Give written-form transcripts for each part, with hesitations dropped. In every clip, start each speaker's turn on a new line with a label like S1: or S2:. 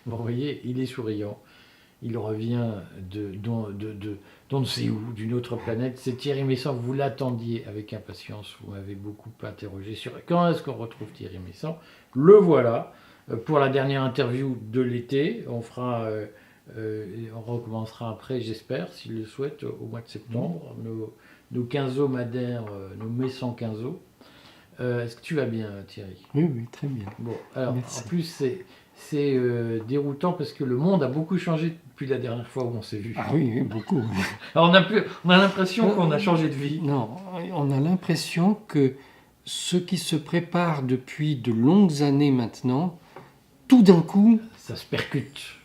S1: Bon, vous voyez, il est souriant. Il revient d'on ne sait où, d'une autre planète. C'est Thierry Messant, vous l'attendiez avec impatience, vous m'avez beaucoup interrogé sur quand est-ce qu'on retrouve Thierry Messant. Le voilà, pour la dernière interview de l'été. On recommencera après, j'espère, s'il le souhaite, au mois de septembre, nos quinzomadaires, nos Messant quinzos. Est-ce que tu vas bien, Thierry?
S2: Oui, oui, très bien.
S1: Bon, alors,
S2: Merci.
S1: en plus, c'est déroutant parce que le monde a beaucoup changé depuis la dernière fois où on s'est vu.
S2: Ah oui, oui, beaucoup.
S1: Alors, on a l'impression qu'on a changé de vie.
S2: Non, on a l'impression que ce qui se prépare depuis de longues années maintenant, tout d'un coup,
S1: Ça se percute.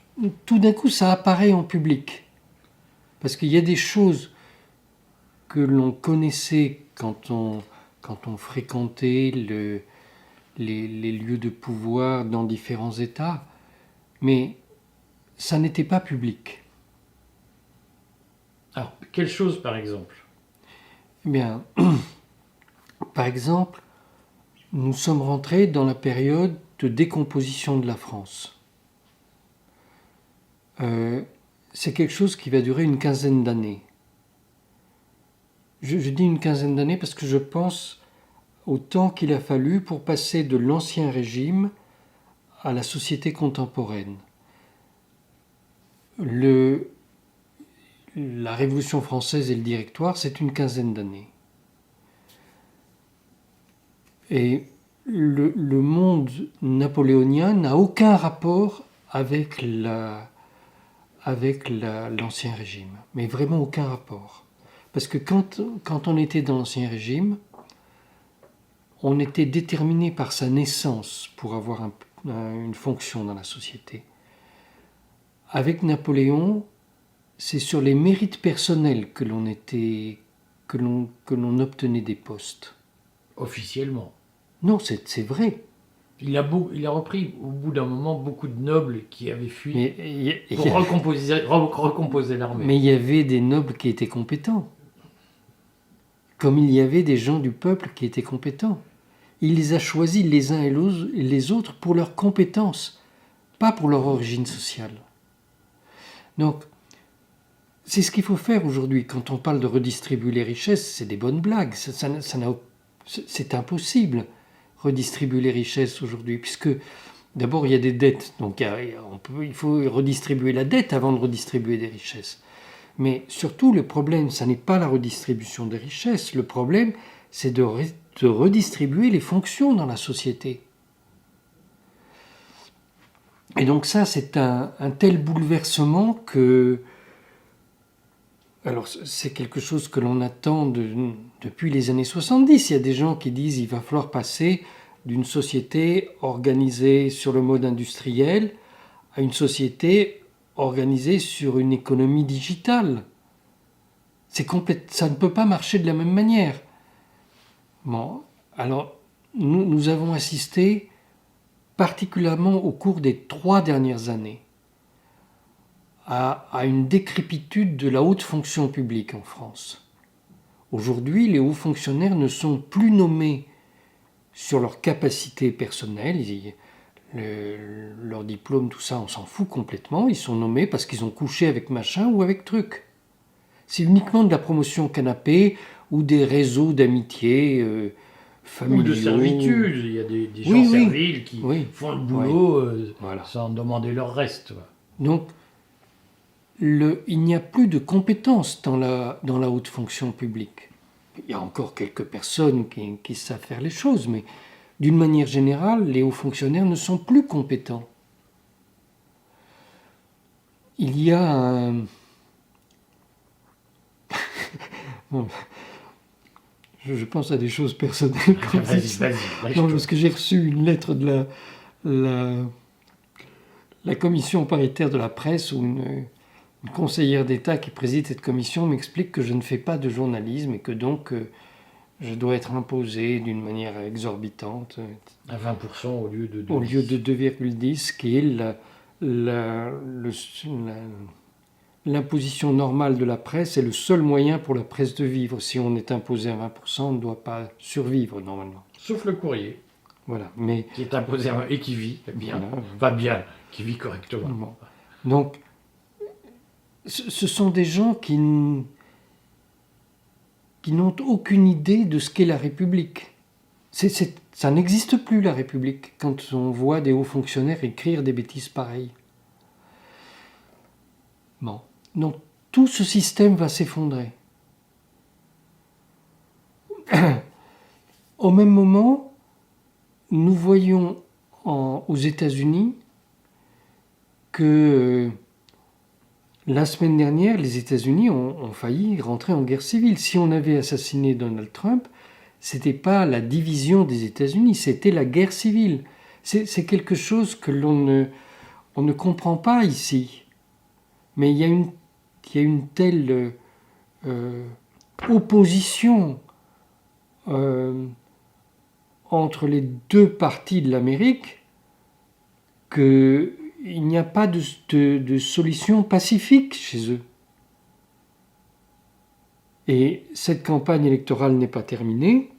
S2: ça apparaît en public. Parce qu'il y a des choses que l'on connaissait quand on fréquentait les lieux de pouvoir dans différents États, mais ça n'était pas public.
S1: Alors, quelle chose, par exemple?
S2: Eh bien, par exemple, nous sommes rentrés dans la période de décomposition de la France. C'est quelque chose qui va durer une quinzaine d'années. Je dis une quinzaine d'années parce que je pense au temps qu'il a fallu pour passer de l'ancien régime à la société contemporaine. La Révolution française et le Directoire, c'est une quinzaine d'années. Et le monde napoléonien n'a aucun rapport avec l'ancien régime, mais vraiment aucun rapport. Parce que quand on était dans l'ancien régime, on était déterminé par sa naissance pour avoir une fonction dans la société. Avec Napoléon, c'est sur les mérites personnels que l'on obtenait des postes.
S1: Officiellement.
S2: Non, c'est vrai.
S1: Il a repris au bout d'un moment beaucoup de nobles qui avaient fui
S2: Mais
S1: pour recomposer l'armée.
S2: Mais il y avait des nobles qui étaient compétents. Comme il y avait des gens du peuple qui étaient compétents. Il les a choisis les uns et les autres pour leurs compétences, pas pour leur origine sociale. Donc, c'est ce qu'il faut faire aujourd'hui. Quand on parle de redistribuer les richesses, c'est des bonnes blagues. C'est impossible, redistribuer les richesses aujourd'hui, puisque d'abord il y a des dettes. Donc il faut redistribuer la dette avant de redistribuer des richesses. Mais surtout, le problème, ça n'est pas la redistribution des richesses. Le problème, c'est de redistribuer les fonctions dans la société. Et donc ça, c'est un tel bouleversement que... Alors, c'est quelque chose que l'on attend depuis les années 70. Il y a des gens qui disent qu'il va falloir passer d'une société organisée sur le mode industriel à une société organisée sur une économie digitale. Ça ne peut pas marcher de la même manière. Bon, alors, nous avons assisté, particulièrement au cours des 3 dernières années, à une décrépitude de la haute fonction publique en France. Aujourd'hui, les hauts fonctionnaires ne sont plus nommés sur leur capacité personnelle, leur diplôme, tout ça, on s'en fout complètement. Ils sont nommés parce qu'ils ont couché avec machin ou avec truc. C'est uniquement de la promotion canapé ou des réseaux d'amitié familiaux.
S1: Ou de servitude. Il y a des gens serviles qui font le boulot sans demander leur reste.
S2: Donc, il n'y a plus de compétences dans la haute fonction publique. Il y a encore quelques personnes qui savent faire les choses, mais d'une manière générale, les hauts fonctionnaires ne sont plus compétents. Il y a un... Bon, je pense à des choses personnelles.
S1: Vas-y.
S2: Non, parce que j'ai reçu une lettre de la commission paritaire de la presse où une conseillère d'État qui préside cette commission m'explique que je ne fais pas de journalisme et que donc je dois être imposé d'une manière exorbitante.
S1: À 20% au lieu de 2,10.
S2: Au lieu de 2,10, qui est l'imposition normale de la presse est le seul moyen pour la presse de vivre. Si on est imposé à 20%, on ne doit pas survivre normalement.
S1: Sauf le courrier.
S2: Voilà, mais
S1: qui est imposé et qui vit bien.
S2: Voilà.
S1: Va bien. qui vit correctement.
S2: Bon. Donc, ce sont des gens qui n'ont aucune idée de ce qu'est la République. Ça n'existe plus, la République, quand on voit des hauts fonctionnaires écrire des bêtises pareilles. Bon. Donc, tout ce système va s'effondrer. Au même moment, nous voyons aux États-Unis que la semaine dernière, les États-Unis ont failli rentrer en guerre civile. Si on avait assassiné Donald Trump, c'était pas la division des États-Unis, c'était la guerre civile. C'est quelque chose que on ne comprend pas ici. Mais il y a une telle opposition entre les deux parties de l'Amérique qu'il n'y a pas de solution pacifique chez eux. Et cette campagne électorale n'est pas terminée.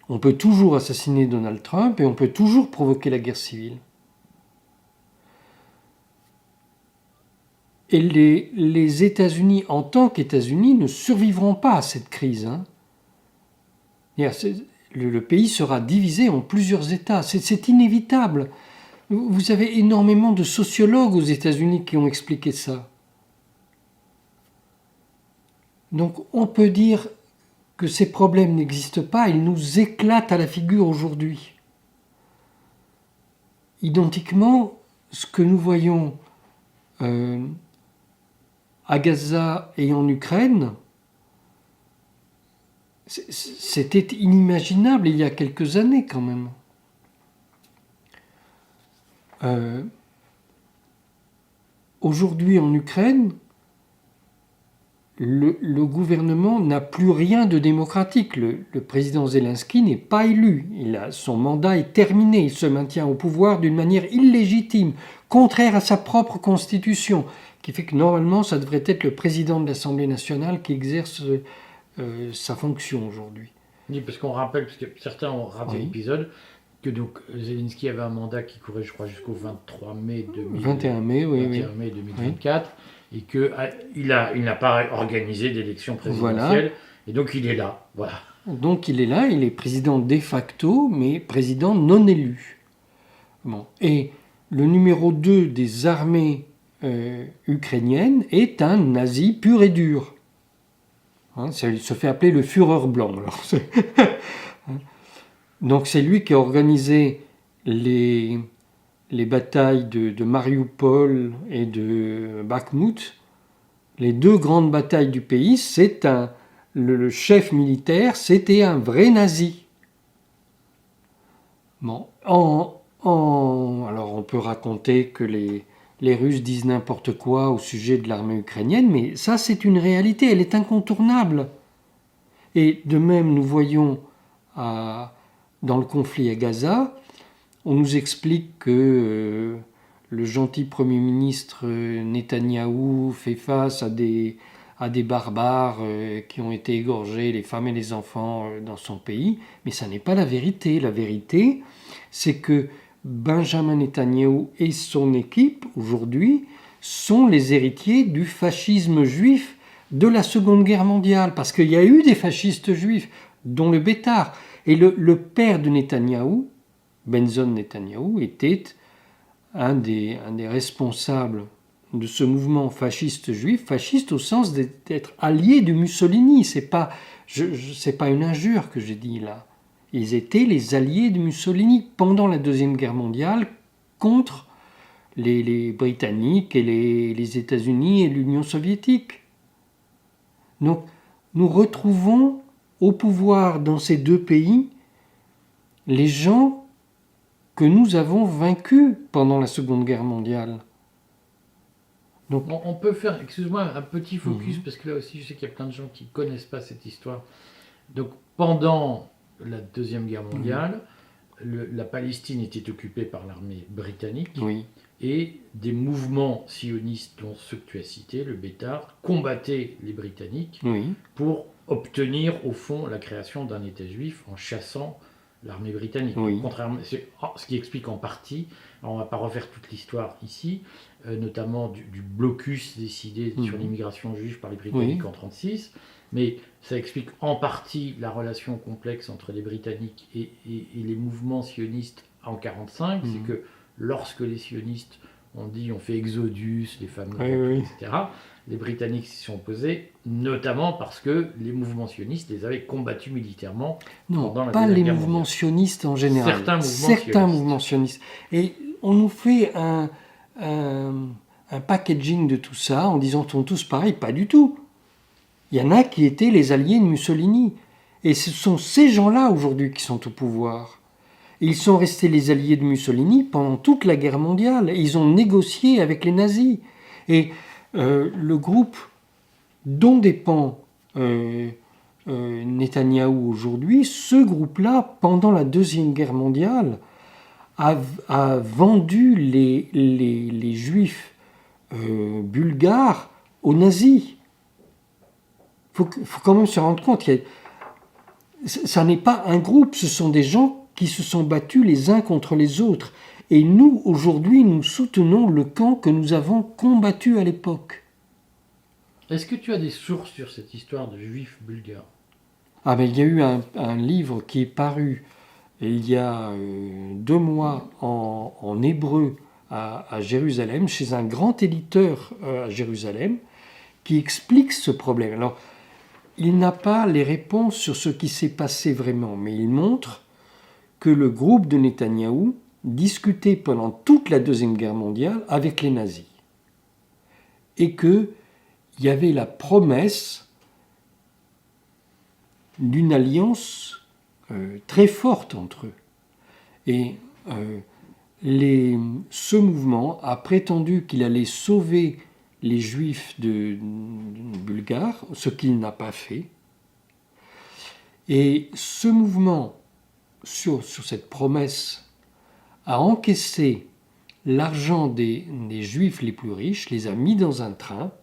S2: On peut toujours assassiner Donald Trump et on peut toujours provoquer la guerre civile. Et les États-Unis, en tant qu'États-Unis, ne survivront pas à cette crise. Hein. Le pays sera divisé en plusieurs États. C'est inévitable. Vous avez énormément de sociologues aux États-Unis qui ont expliqué ça. Donc on peut dire que ces problèmes n'existent pas, ils nous éclatent à la figure aujourd'hui. Identiquement, ce que nous voyons à Gaza et en Ukraine, c'était inimaginable il y a quelques années quand même. Aujourd'hui en Ukraine, le gouvernement n'a plus rien de démocratique. Le président Zelensky n'est pas élu. Son mandat est terminé. Il se maintient au pouvoir d'une manière illégitime, contraire à sa propre constitution, qui fait que normalement, ça devrait être le président de l'Assemblée nationale qui exerce sa fonction aujourd'hui.
S1: Oui, parce qu'on rappelle, parce que certains ont raté l'épisode, que donc Zelensky avait un mandat qui courait, je crois, jusqu'au 23 mai
S2: 21 mai, oui.
S1: 21 mai 2024, et qu'il n'a pas organisé d'élection présidentielle, et donc il est là. Voilà.
S2: Donc il est là, il est président de facto, mais président non élu. Bon. Et le numéro 2 des armées ukrainiennes est un nazi pur et dur. Hein, il se fait appeler le Führer blanc. Alors, donc c'est lui qui a organisé les batailles de Mariupol et de Bakhmut. Les deux grandes batailles du pays, le chef militaire, c'était un vrai nazi. Bon, alors on peut raconter que les Russes disent n'importe quoi au sujet de l'armée ukrainienne, mais ça c'est une réalité, elle est incontournable. Et de même, nous voyons dans le conflit à Gaza, on nous explique que le gentil Premier ministre Netanyahou fait face à des barbares qui ont été égorgés, les femmes et les enfants dans son pays, mais ça n'est pas la vérité. La vérité, c'est que Benjamin Netanyahou et son équipe, aujourd'hui, sont les héritiers du fascisme juif de la Seconde Guerre mondiale, parce qu'il y a eu des fascistes juifs, dont le Bétar. Et le père de Netanyahou, Benson Netanyahou, était un des responsables de ce mouvement fasciste juif, fasciste au sens d'être allié de Mussolini. C'est pas une injure que j'ai dit là. Ils étaient les alliés de Mussolini pendant la Deuxième Guerre mondiale contre les Britanniques et les États-Unis et l'Union soviétique. Donc, nous retrouvons au pouvoir dans ces deux pays les gens que nous avons vaincus pendant la Seconde Guerre mondiale.
S1: Donc, on peut faire, excuse-moi, un petit focus, parce que là aussi, je sais qu'il y a plein de gens qui ne connaissent pas cette histoire. Donc, pendant la Deuxième Guerre mondiale, la Palestine était occupée par l'armée britannique, et des mouvements sionistes, dont ceux que tu as cités, le Bétar, combattaient les Britanniques pour obtenir, au fond, la création d'un État juif en chassant l'armée britannique. Contrairement, ce qui explique en partie Alors, on ne va pas refaire toute l'histoire ici, notamment du blocus décidé sur l'immigration juive par les Britanniques en 1936, mais ça explique en partie la relation complexe entre les Britanniques et les mouvements sionistes en 1945. C'est que lorsque les sionistes ont dit on fait Exodus, les fameux etc., les Britanniques s'y sont opposés, notamment parce que les mouvements sionistes les avaient combattus militairement pendant la Deuxième Guerre mondiale.
S2: Non, pas les mouvements sionistes en général. Certains mouvements sionistes. Et on nous fait un packaging de tout ça en disant qu'ils sont tous pareils. Pas du tout. Il y en a qui étaient les alliés de Mussolini. Et ce sont ces gens-là aujourd'hui qui sont au pouvoir. Et ils sont restés les alliés de Mussolini pendant toute la guerre mondiale. Et ils ont négocié avec les nazis. Et le groupe dont dépend Netanyahou aujourd'hui, ce groupe-là, pendant la Deuxième Guerre mondiale, a vendu les juifs bulgares aux nazis. Il faut quand même se rendre compte, ça n'est pas un groupe, ce sont des gens qui se sont battus les uns contre les autres. Et nous, aujourd'hui, nous soutenons le camp que nous avons combattu à l'époque.
S1: Est-ce que tu as des sources sur cette histoire de juifs bulgares ?
S2: Il y a eu un livre qui est paru il y a 2 mois en hébreu à Jérusalem, chez un grand éditeur à Jérusalem, qui explique ce problème. Alors, il n'a pas les réponses sur ce qui s'est passé vraiment, mais il montre que le groupe de Netanyahou discutait pendant toute la Deuxième Guerre mondiale avec les nazis. Et qu'il y avait la promesse d'une alliance très forte entre eux. Et ce mouvement a prétendu qu'il allait sauver les juifs bulgares, ce qu'il n'a pas fait. Et ce mouvement, sur cette promesse, a encaissé l'argent des juifs les plus riches, les a mis dans un train,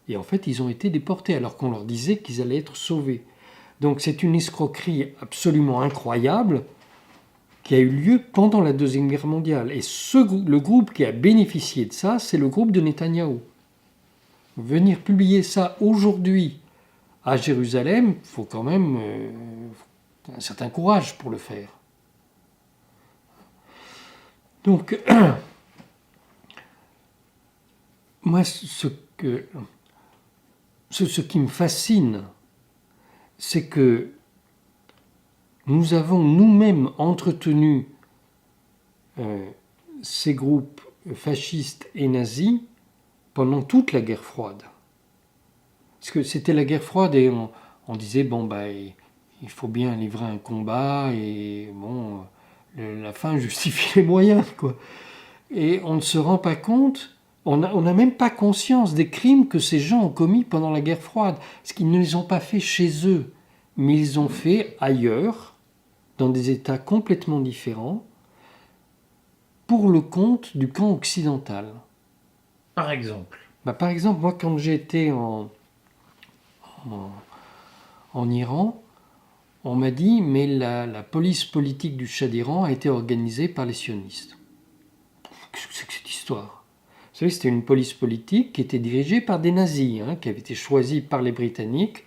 S2: et en fait ils ont été déportés alors qu'on leur disait qu'ils allaient être sauvés. Donc c'est une escroquerie absolument incroyable qui a eu lieu pendant la Deuxième Guerre mondiale. Et le groupe qui a bénéficié de ça, c'est le groupe de Netanyahou. Venir publier ça aujourd'hui à Jérusalem, il faut quand même un certain courage pour le faire. Donc, moi, ce qui me fascine, c'est que nous avons nous-mêmes entretenu ces groupes fascistes et nazis pendant toute la guerre froide. Parce que c'était la guerre froide et on disait, il faut bien livrer un combat et la fin justifie les moyens, quoi. Et on ne se rend pas compte, on n'a même pas conscience des crimes que ces gens ont commis pendant la guerre froide. Parce qu'ils ne les ont pas fait chez eux, mais ils les ont fait ailleurs, dans des États complètement différents, pour le compte du camp occidental.
S1: Par exemple ?
S2: Par exemple, moi, quand j'étais en Iran, on m'a dit, mais la police politique du Shah d'Iran a été organisée par les sionistes. Qu'est-ce que c'est que cette histoire ? Vous savez, c'était une police politique qui était dirigée par des nazis, qui avait été choisie par les Britanniques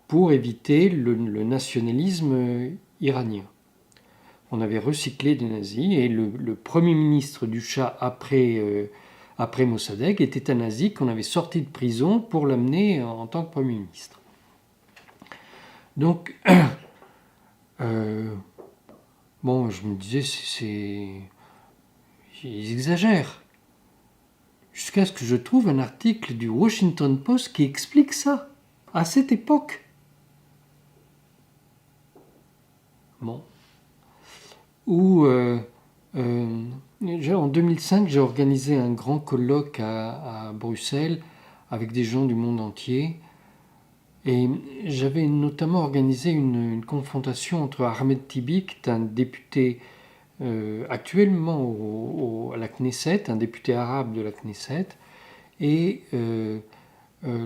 S2: pour éviter le nationalisme iranien. On avait recyclé des nazis et le premier ministre du Shah après Mossadegh était un nazi qu'on avait sorti de prison pour l'amener en tant que Premier ministre. Donc, je me disais, ils exagèrent. Jusqu'à ce que je trouve un article du Washington Post qui explique ça, à cette époque. Où en 2005, j'ai organisé un grand colloque à Bruxelles avec des gens du monde entier. Et j'avais notamment organisé une confrontation entre Ahmed Tibi, qui est un député actuellement à la Knesset, un député arabe de la Knesset, et le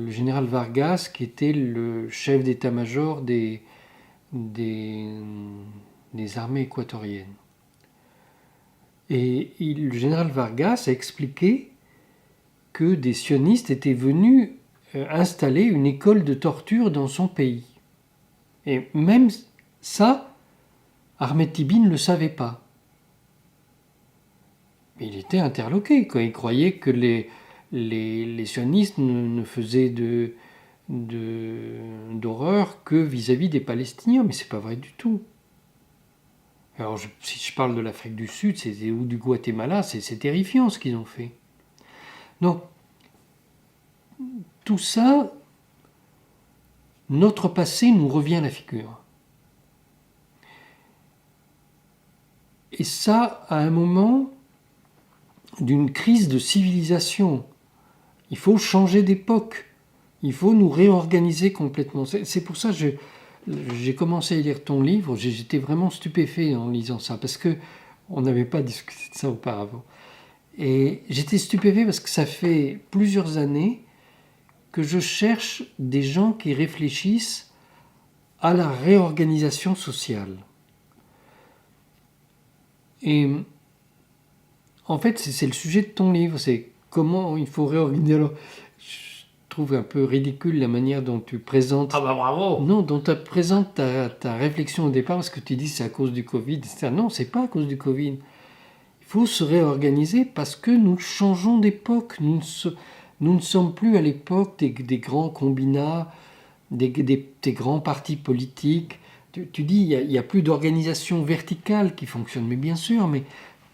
S2: général Vargas, qui était le chef d'état-major des armées équatoriennes. Et le général Vargas a expliqué que des sionistes étaient venus installer une école de torture dans son pays. Et même ça, Ahmed Tibi ne le savait pas. Il était interloqué, quoi. Il croyait que les sionistes ne faisaient d'horreur que vis-à-vis des Palestiniens, mais c'est pas vrai du tout. Alors, si je parle de l'Afrique du Sud ou du Guatemala, c'est terrifiant ce qu'ils ont fait. Donc, tout ça, notre passé nous revient à la figure. Et ça, à un moment d'une crise de civilisation. Il faut changer d'époque. Il faut nous réorganiser complètement. C'est pour ça que j'ai commencé à lire ton livre. J'étais vraiment stupéfait en lisant ça, parce qu'on n'avait pas discuté de ça auparavant. Et j'étais stupéfait parce que ça fait plusieurs années que je cherche des gens qui réfléchissent à la réorganisation sociale. Et en fait, c'est le sujet de ton livre, c'est comment il faut réorganiser. Alors, je trouve un peu ridicule la manière dont tu présentes.
S1: Ah bah bravo.
S2: Non, dont tu présentes ta réflexion au départ, parce que tu dis c'est à cause du Covid, etc. Non, c'est pas à cause du Covid. Il faut se réorganiser parce que nous changeons d'époque. Nous ne sommes plus à l'époque des grands combinats, des grands partis politiques. Tu dis il y a plus d'organisation verticale qui fonctionne, mais bien sûr, mais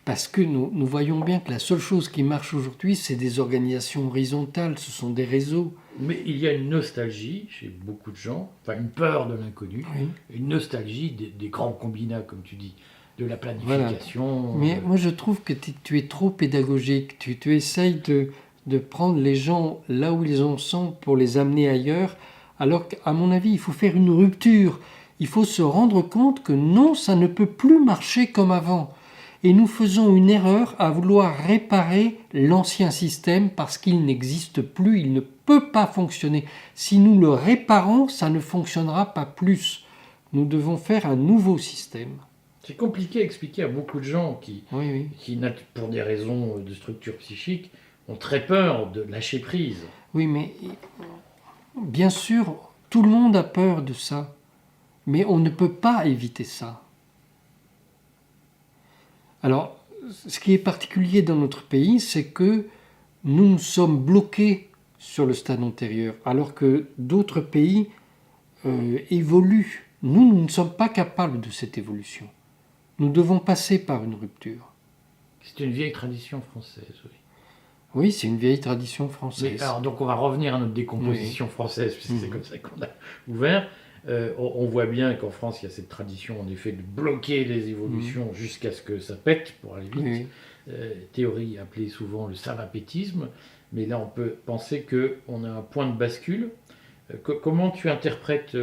S2: parce que nous voyons bien que la seule chose qui marche aujourd'hui, c'est des organisations horizontales, ce sont des réseaux.
S1: Mais il y a une nostalgie chez beaucoup de gens, enfin une peur de l'inconnu,
S2: Oui.
S1: une nostalgie des grands combinats, comme tu dis, de la planification.
S2: Voilà. Mais moi je trouve que tu es trop pédagogique, tu essayes de prendre les gens là où ils en sont pour les amener ailleurs, alors qu'à mon avis, il faut faire une rupture. Il faut se rendre compte que non, ça ne peut plus marcher comme avant. Et nous faisons une erreur à vouloir réparer l'ancien système parce qu'il n'existe plus, il ne peut pas fonctionner. Si nous le réparons, ça ne fonctionnera pas plus. Nous devons faire un nouveau système.
S1: C'est compliqué à expliquer à beaucoup de gens qui,
S2: Oui.
S1: pour des raisons de structure psychique, ont très peur de lâcher prise.
S2: Oui, mais bien sûr, tout le monde a peur de ça. Mais on ne peut pas éviter ça. Alors, ce qui est particulier dans notre pays, c'est que nous sommes bloqués sur le stade antérieur, alors que d'autres pays évoluent. Nous ne sommes pas capables de cette évolution. Nous devons passer par une rupture.
S1: C'est une vieille tradition française, oui.
S2: Oui, c'est une vieille tradition française.
S1: Mais alors, donc on va revenir à notre décomposition française, puisque c'est comme ça qu'on a ouvert. On voit bien qu'en France, il y a cette tradition, en effet, de bloquer les évolutions jusqu'à ce que ça pète, pour aller vite. Théorie appelée souvent le savapétisme. Mais là, on peut penser qu'on a un point de bascule. Comment tu interprètes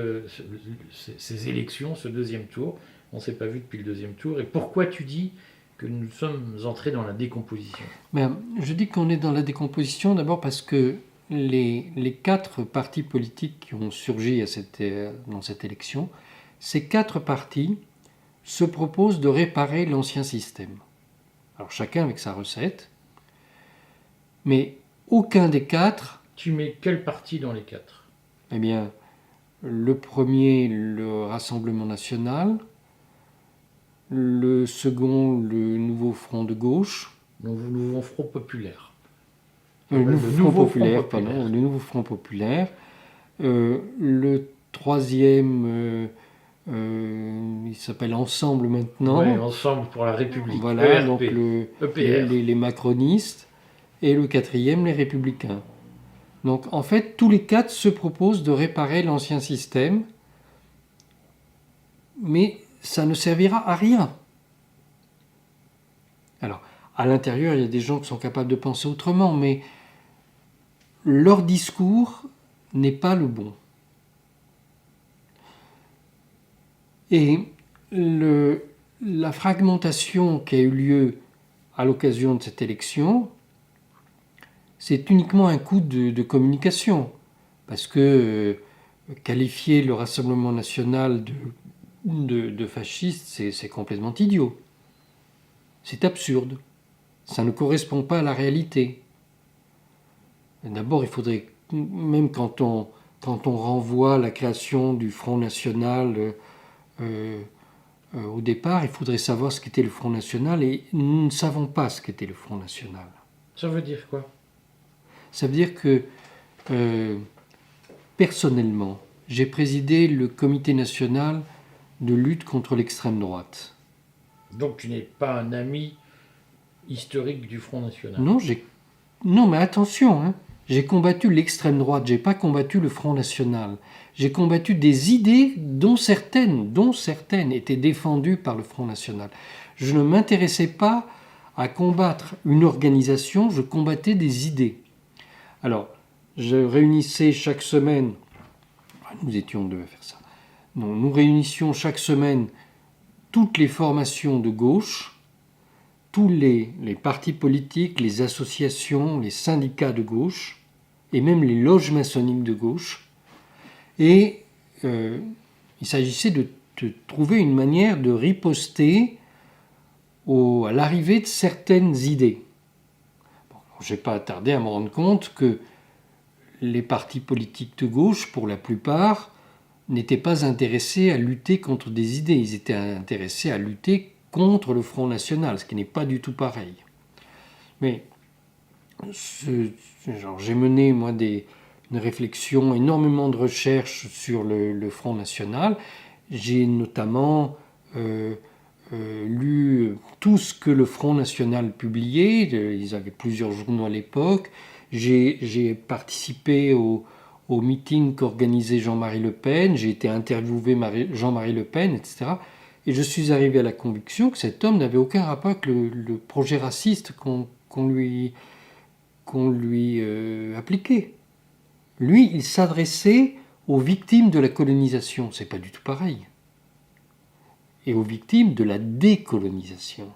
S1: ces élections, ce deuxième tour? On ne s'est pas vu depuis le deuxième tour. Et pourquoi tu dis que nous sommes entrés dans la décomposition?
S2: Je dis qu'on est dans la décomposition d'abord parce que les 4 partis politiques qui ont surgi dans cette élection, ces 4 partis se proposent de réparer l'ancien système. Alors chacun avec sa recette, mais aucun des 4...
S1: Tu mets quel parti dans les 4?
S2: Eh bien, le premier, le Rassemblement national, le second, le Nouveau Front de gauche,
S1: Le Nouveau Front populaire.
S2: Le Nouveau Front populaire. Le troisième, il s'appelle Ensemble maintenant.
S1: Oui, Ensemble pour la République.
S2: Voilà,
S1: ERP.
S2: donc les macronistes. Et le quatrième, les républicains. Donc en fait, tous les 4 se proposent de réparer l'ancien système, mais ça ne servira à rien. Alors, à l'intérieur, il y a des gens qui sont capables de penser autrement, mais leur discours n'est pas le bon. Et la fragmentation qui a eu lieu à l'occasion de cette élection, c'est uniquement un coup de communication. Parce que qualifier le Rassemblement national de fasciste, c'est complètement idiot. C'est absurde. Ça ne correspond pas à la réalité. D'abord, il faudrait, même quand on renvoie la création du Front National au départ, il faudrait savoir ce qu'était le Front National, et nous ne savons pas ce qu'était le Front National.
S1: Ça veut dire quoi?
S2: Ça veut dire que, personnellement, j'ai présidé le comité national de lutte contre l'extrême droite.
S1: Donc tu n'es pas un ami historique du Front National.
S2: Non, mais attention, hein, j'ai combattu l'extrême droite, j'ai pas combattu le Front National. J'ai combattu des idées dont certaines étaient défendues par le Front National. Je ne m'intéressais pas à combattre une organisation, je combattais des idées. Alors, je réunissais chaque semaine, on devait faire ça. Non, nous réunissions chaque semaine toutes les formations de gauche, tous les partis politiques, les associations, les syndicats de gauche, et même les loges maçonniques de gauche. Et il s'agissait de trouver une manière de riposter à l'arrivée de certaines idées. Bon, je n'ai pas tardé à me rendre compte que les partis politiques de gauche, pour la plupart, n'étaient pas intéressés à lutter contre des idées. Ils étaient intéressés à lutter contre le Front National, ce qui n'est pas du tout pareil. Mais j'ai mené, moi, une réflexion, énormément de recherches sur le Front National. J'ai notamment lu tout ce que le Front National publiait. Ils avaient plusieurs journaux à l'époque. J'ai participé au meeting qu'organisait Jean-Marie Le Pen. J'ai été interviewé Jean-Marie Le Pen, etc. Et je suis arrivé à la conviction que cet homme n'avait aucun rapport avec le projet raciste qu'on lui appliquait. Lui, il s'adressait aux victimes de la colonisation. C'est pas du tout pareil. Et aux victimes de la décolonisation.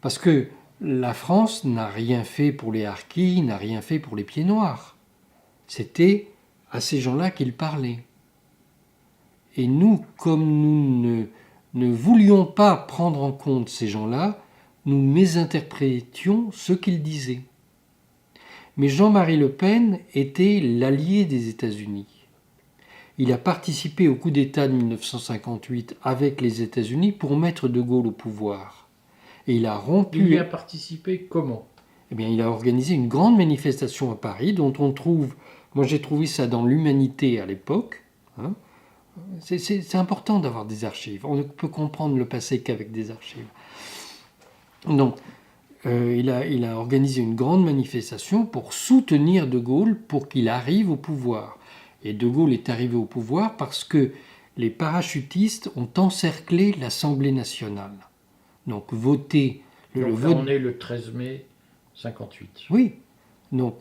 S2: Parce que la France n'a rien fait pour les harkis, n'a rien fait pour les pieds noirs. C'était à ces gens-là qu'il parlait. Et nous, comme nous ne voulions pas prendre en compte ces gens-là, nous mésinterprétions ce qu'ils disaient. Mais Jean-Marie Le Pen était l'allié des États-Unis. Il a participé au coup d'État de 1958 avec les États-Unis pour mettre De Gaulle au pouvoir. Et il a rompu...
S1: Il y a participé comment?
S2: Eh bien, il a organisé une grande manifestation à Paris dont on trouve... Moi, j'ai trouvé ça dans l'Humanité à l'époque. Hein. C'est important d'avoir des archives. On ne peut comprendre le passé qu'avec des archives. Donc, il a organisé une grande manifestation pour soutenir De Gaulle pour qu'il arrive au pouvoir. Et De Gaulle est arrivé au pouvoir parce que les parachutistes ont encerclé l'Assemblée nationale. Donc, voter...
S1: On est le 13 mai 58.
S2: Oui. Donc,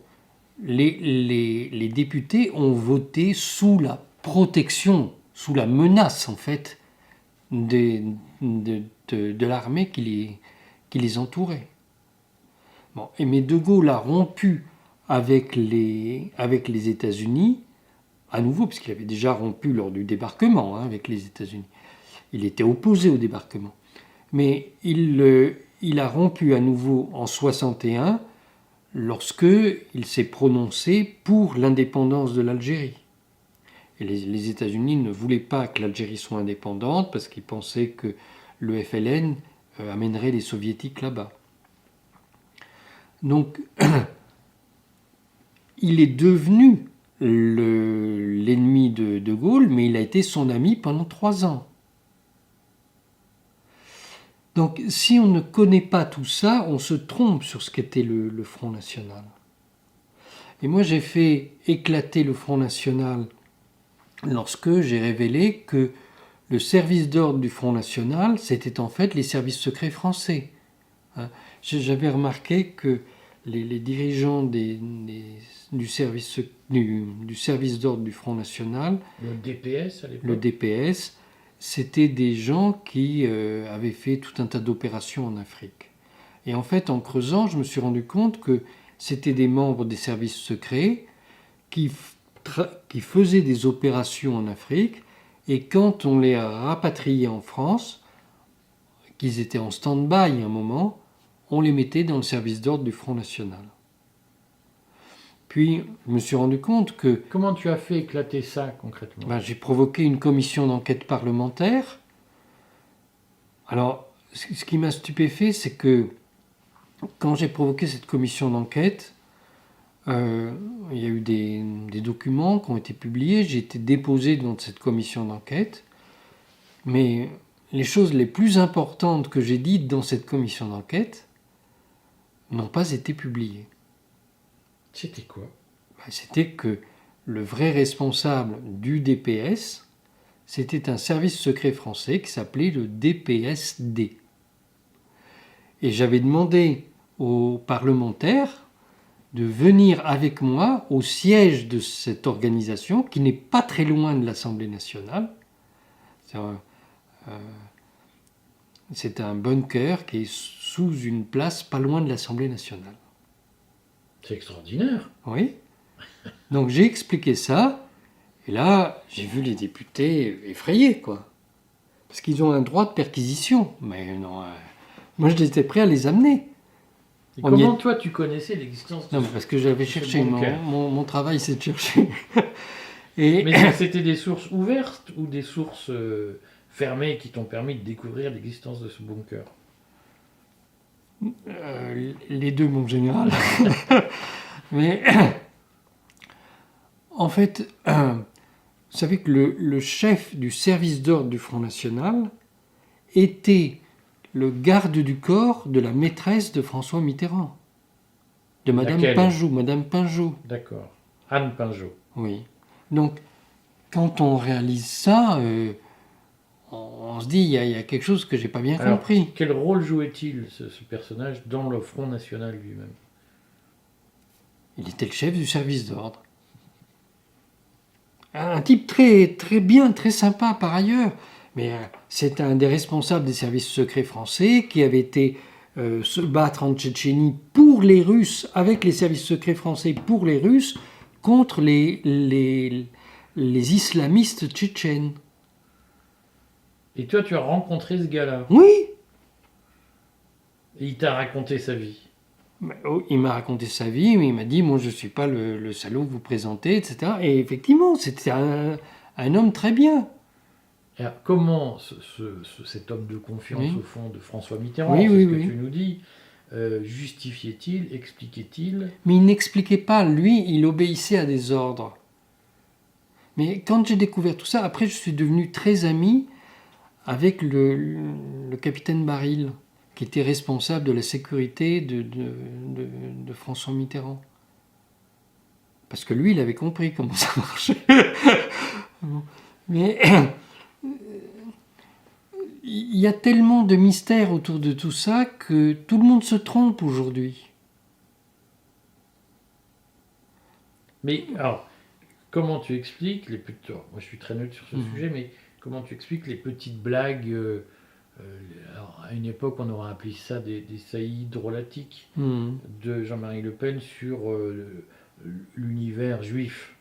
S2: les députés ont voté sous la protection, sous la menace, en fait, de l'armée qui les entourait. Bon, mais De Gaulle a rompu avec les États-Unis, à nouveau, puisqu'il avait déjà rompu lors du débarquement avec les États-Unis. Il était opposé au débarquement. Mais il a rompu à nouveau en 61 lorsque il s'est prononcé pour l'indépendance de l'Algérie. Et les États-Unis ne voulaient pas que l'Algérie soit indépendante parce qu'ils pensaient que le FLN amènerait les soviétiques là-bas. Donc, il est devenu l'ennemi de Gaulle, mais il a été son ami pendant 3 ans. Donc, si on ne connaît pas tout ça, on se trompe sur ce qu'était le Front National. Et moi, j'ai fait éclater le Front National lorsque j'ai révélé que le service d'ordre du Front National, c'était en fait les services secrets français. J'avais remarqué que les dirigeants du service d'ordre du Front National,
S1: le DPS à l'époque,
S2: le DPS, c'était des gens qui avaient fait tout un tas d'opérations en Afrique. Et en fait, en creusant, je me suis rendu compte que c'était des membres des services secrets qui faisaient des opérations en Afrique, et quand on les rapatriait en France, qu'ils étaient en stand-by un moment, on les mettait dans le service d'ordre du Front National. Puis, je me suis rendu compte que
S1: Comment tu as fait éclater ça concrètement?
S2: j'ai provoqué une commission d'enquête parlementaire. Alors, ce qui m'a stupéfait, c'est que quand j'ai provoqué cette commission d'enquête, il y a eu des documents qui ont été publiés, j'ai été déposé dans cette commission d'enquête, mais les choses les plus importantes que j'ai dites dans cette commission d'enquête n'ont pas été publiées.
S1: C'était quoi?
S2: C'était que le vrai responsable du DPS, c'était un service secret français qui s'appelait le DPSD. Et j'avais demandé aux parlementaires de venir avec moi au siège de cette organisation, qui n'est pas très loin de l'Assemblée nationale. C'est un bunker qui est sous une place pas loin de l'Assemblée nationale.
S1: C'est extraordinaire.
S2: Oui. Donc j'ai expliqué ça, et là, j'ai vu les députés effrayés, quoi. Parce qu'ils ont un droit de perquisition. Mais non, moi j'étais prêt à les amener.
S1: Et comment toi tu connaissais l'existence de
S2: Non, mais parce que j'avais cherché.
S1: bunker.
S2: Mon travail, c'est de chercher.
S1: Mais c'était des sources ouvertes ou des sources fermées qui t'ont permis de découvrir l'existence de ce bunker?
S2: Les deux, mon général. Mais en fait, vous savez que le chef du service d'ordre du Front National était le garde du corps de la maîtresse de François Mitterrand, de Madame
S1: Laquelle?
S2: Pinjot. Madame Pinjot.
S1: D'accord. Anne Pinjot.
S2: Oui. Donc, quand on réalise ça, on se dit, il y a quelque chose que j'ai pas bien
S1: Alors,
S2: compris.
S1: quel rôle jouait-il ce personnage dans le Front National lui-même?
S2: Il était le chef du service d'ordre. Un type très, très bien, très sympa par ailleurs. Mais c'est un des responsables des services secrets français qui avait été se battre en Tchétchénie pour les Russes, avec les services secrets français pour les Russes, contre les islamistes tchétchènes.
S1: Et toi, tu as rencontré ce gars-là.
S2: Oui.
S1: Et il t'a raconté sa vie.
S2: Il m'a raconté sa vie, mais il m'a dit, moi je ne suis pas le salaud que vous présentez, etc. Et effectivement, c'était un homme très bien.
S1: Alors, comment cet homme de confiance,
S2: Oui.
S1: au fond, de François Mitterrand,
S2: Oui,
S1: c'est
S2: oui,
S1: ce que
S2: oui.
S1: tu nous dis, justifiait-il, expliquait-il?
S2: Mais il n'expliquait pas, lui, il obéissait à des ordres. Mais quand j'ai découvert tout ça, après je suis devenu très ami avec le capitaine Baril, qui était responsable de la sécurité de François Mitterrand. Parce que lui, il avait compris comment ça marchait. Mais il y a tellement de mystères autour de tout ça que tout le monde se trompe aujourd'hui.
S1: Mais alors, comment tu expliques les petites... Moi, je suis très neutre sur ce sujet, mais comment tu expliques les petites blagues alors, à une époque, on aurait appelé ça des saillies drôlatiques de Jean-Marie Le Pen sur l'univers juif,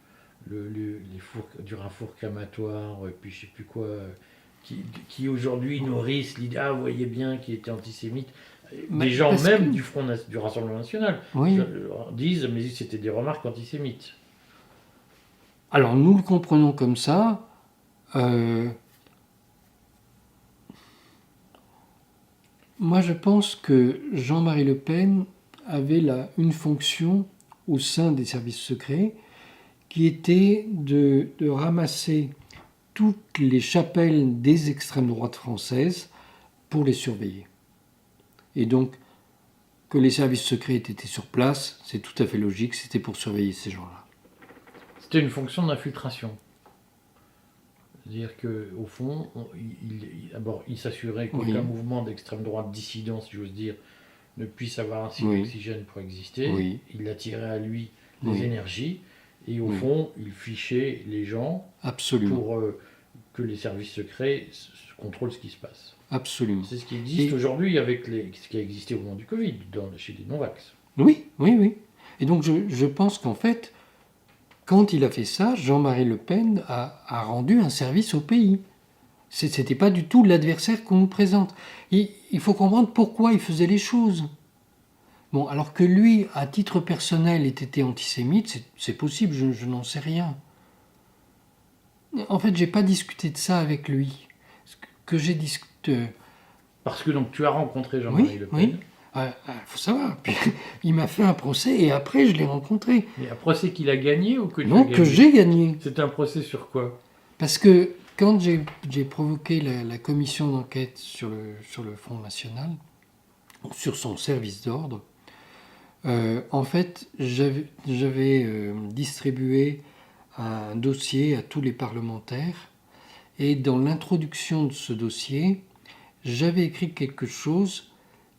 S1: du rafour crématoire, et puis je sais plus quoi, qui aujourd'hui nourrissent l'idée, ah, vous voyez bien, qu'il était antisémite. Des gens même du Rassemblement National disent, mais c'était des remarques antisémites.
S2: Alors nous le comprenons comme ça. Moi je pense que Jean-Marie Le Pen avait une fonction au sein des services secrets qui était de ramasser toutes les chapelles des extrêmes droites françaises pour les surveiller. Et donc, que les services secrets étaient sur place, c'est tout à fait logique, c'était pour surveiller ces gens-là.
S1: C'était une fonction d'infiltration. C'est-à-dire qu'au fond, d'abord, il s'assurait qu'aucun mouvement d'extrême droite dissident, si j'ose dire, ne puisse avoir assez d'oxygène pour exister.
S2: Oui.
S1: Il attirait à lui des énergies. Et au fond, il fichait les gens pour que les services secrets contrôlent ce qui se passe.
S2: Absolument.
S1: C'est ce qui existe aujourd'hui avec ce qui a existé au moment du Covid, chez les non-vax.
S2: Oui. Et donc je pense qu'en fait, quand il a fait ça, Jean-Marie Le Pen a rendu un service au pays. C'était pas du tout l'adversaire qu'on nous présente. Il faut comprendre pourquoi il faisait les choses. Bon, alors que lui, à titre personnel, ait été antisémite, c'est possible, je n'en sais rien. En fait, j'ai pas discuté de ça avec lui. Ce que j'ai discuté.
S1: Parce que donc tu as rencontré Jean-Marie
S2: Oui,
S1: Le Pen.
S2: oui. Faut savoir. Puis, il m'a fait un procès et après, je l'ai rencontré.
S1: Mais un procès qu'il a gagné ou que tu as
S2: Non,
S1: gagné?
S2: que j'ai gagné.
S1: C'est un procès sur quoi?
S2: Parce que quand j'ai provoqué la commission d'enquête sur le Front National, sur son service d'ordre, en fait, j'avais distribué un dossier à tous les parlementaires et dans l'introduction de ce dossier, j'avais écrit quelque chose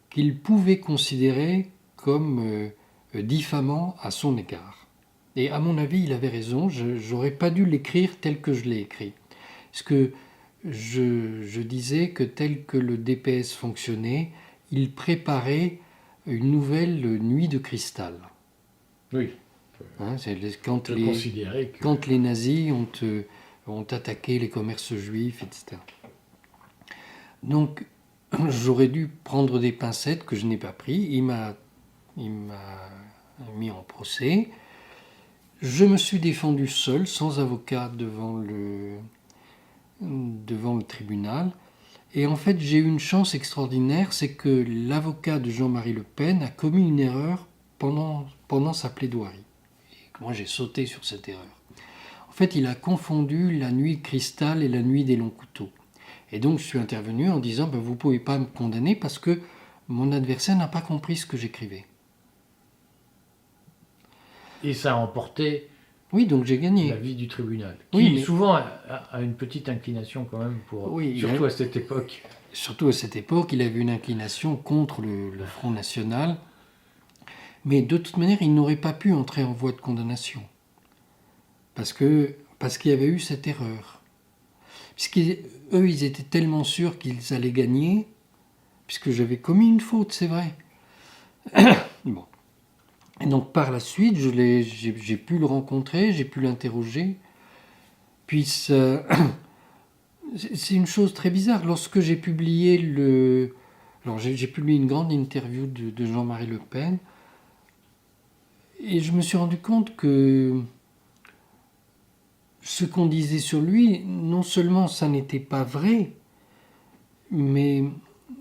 S2: qu'ils pouvaient considérer comme diffamant à son égard. Et à mon avis, il avait raison, j'aurais pas dû l'écrire tel que je l'ai écrit. Parce que je disais que tel que le DPS fonctionnait, il préparait une nouvelle nuit de cristal.
S1: Oui.
S2: Hein,
S1: Quand
S2: les nazis ont attaqué les commerces juifs, etc. Donc, j'aurais dû prendre des pincettes que je n'ai pas pris. Il m'a mis en procès. Je me suis défendu seul, sans avocat, devant le tribunal. Et en fait, j'ai eu une chance extraordinaire, c'est que l'avocat de Jean-Marie Le Pen a commis une erreur pendant sa plaidoirie. Et moi, j'ai sauté sur cette erreur. En fait, il a confondu la nuit de cristal et la nuit des longs couteaux. Et donc, je suis intervenu en disant, vous ne pouvez pas me condamner parce que mon adversaire n'a pas compris ce que j'écrivais.
S1: Et ça a emporté
S2: Oui, donc j'ai gagné.
S1: l'avis du tribunal, qui
S2: Oui, mais
S1: souvent a une petite inclination quand même, surtout à cette époque.
S2: Surtout à cette époque, il avait une inclination contre le Front National. Mais de toute manière, il n'aurait pas pu entrer en voie de condamnation. Parce qu'il y avait eu cette erreur. Puisqu'eux, ils étaient tellement sûrs qu'ils allaient gagner, puisque j'avais commis une faute, c'est vrai. Bon. Et donc par la suite, j'ai pu le rencontrer, j'ai pu l'interroger. Puis c'est une chose très bizarre. Lorsque j'ai publié j'ai publié une grande interview de Jean-Marie Le Pen, et je me suis rendu compte que ce qu'on disait sur lui, non seulement ça n'était pas vrai, mais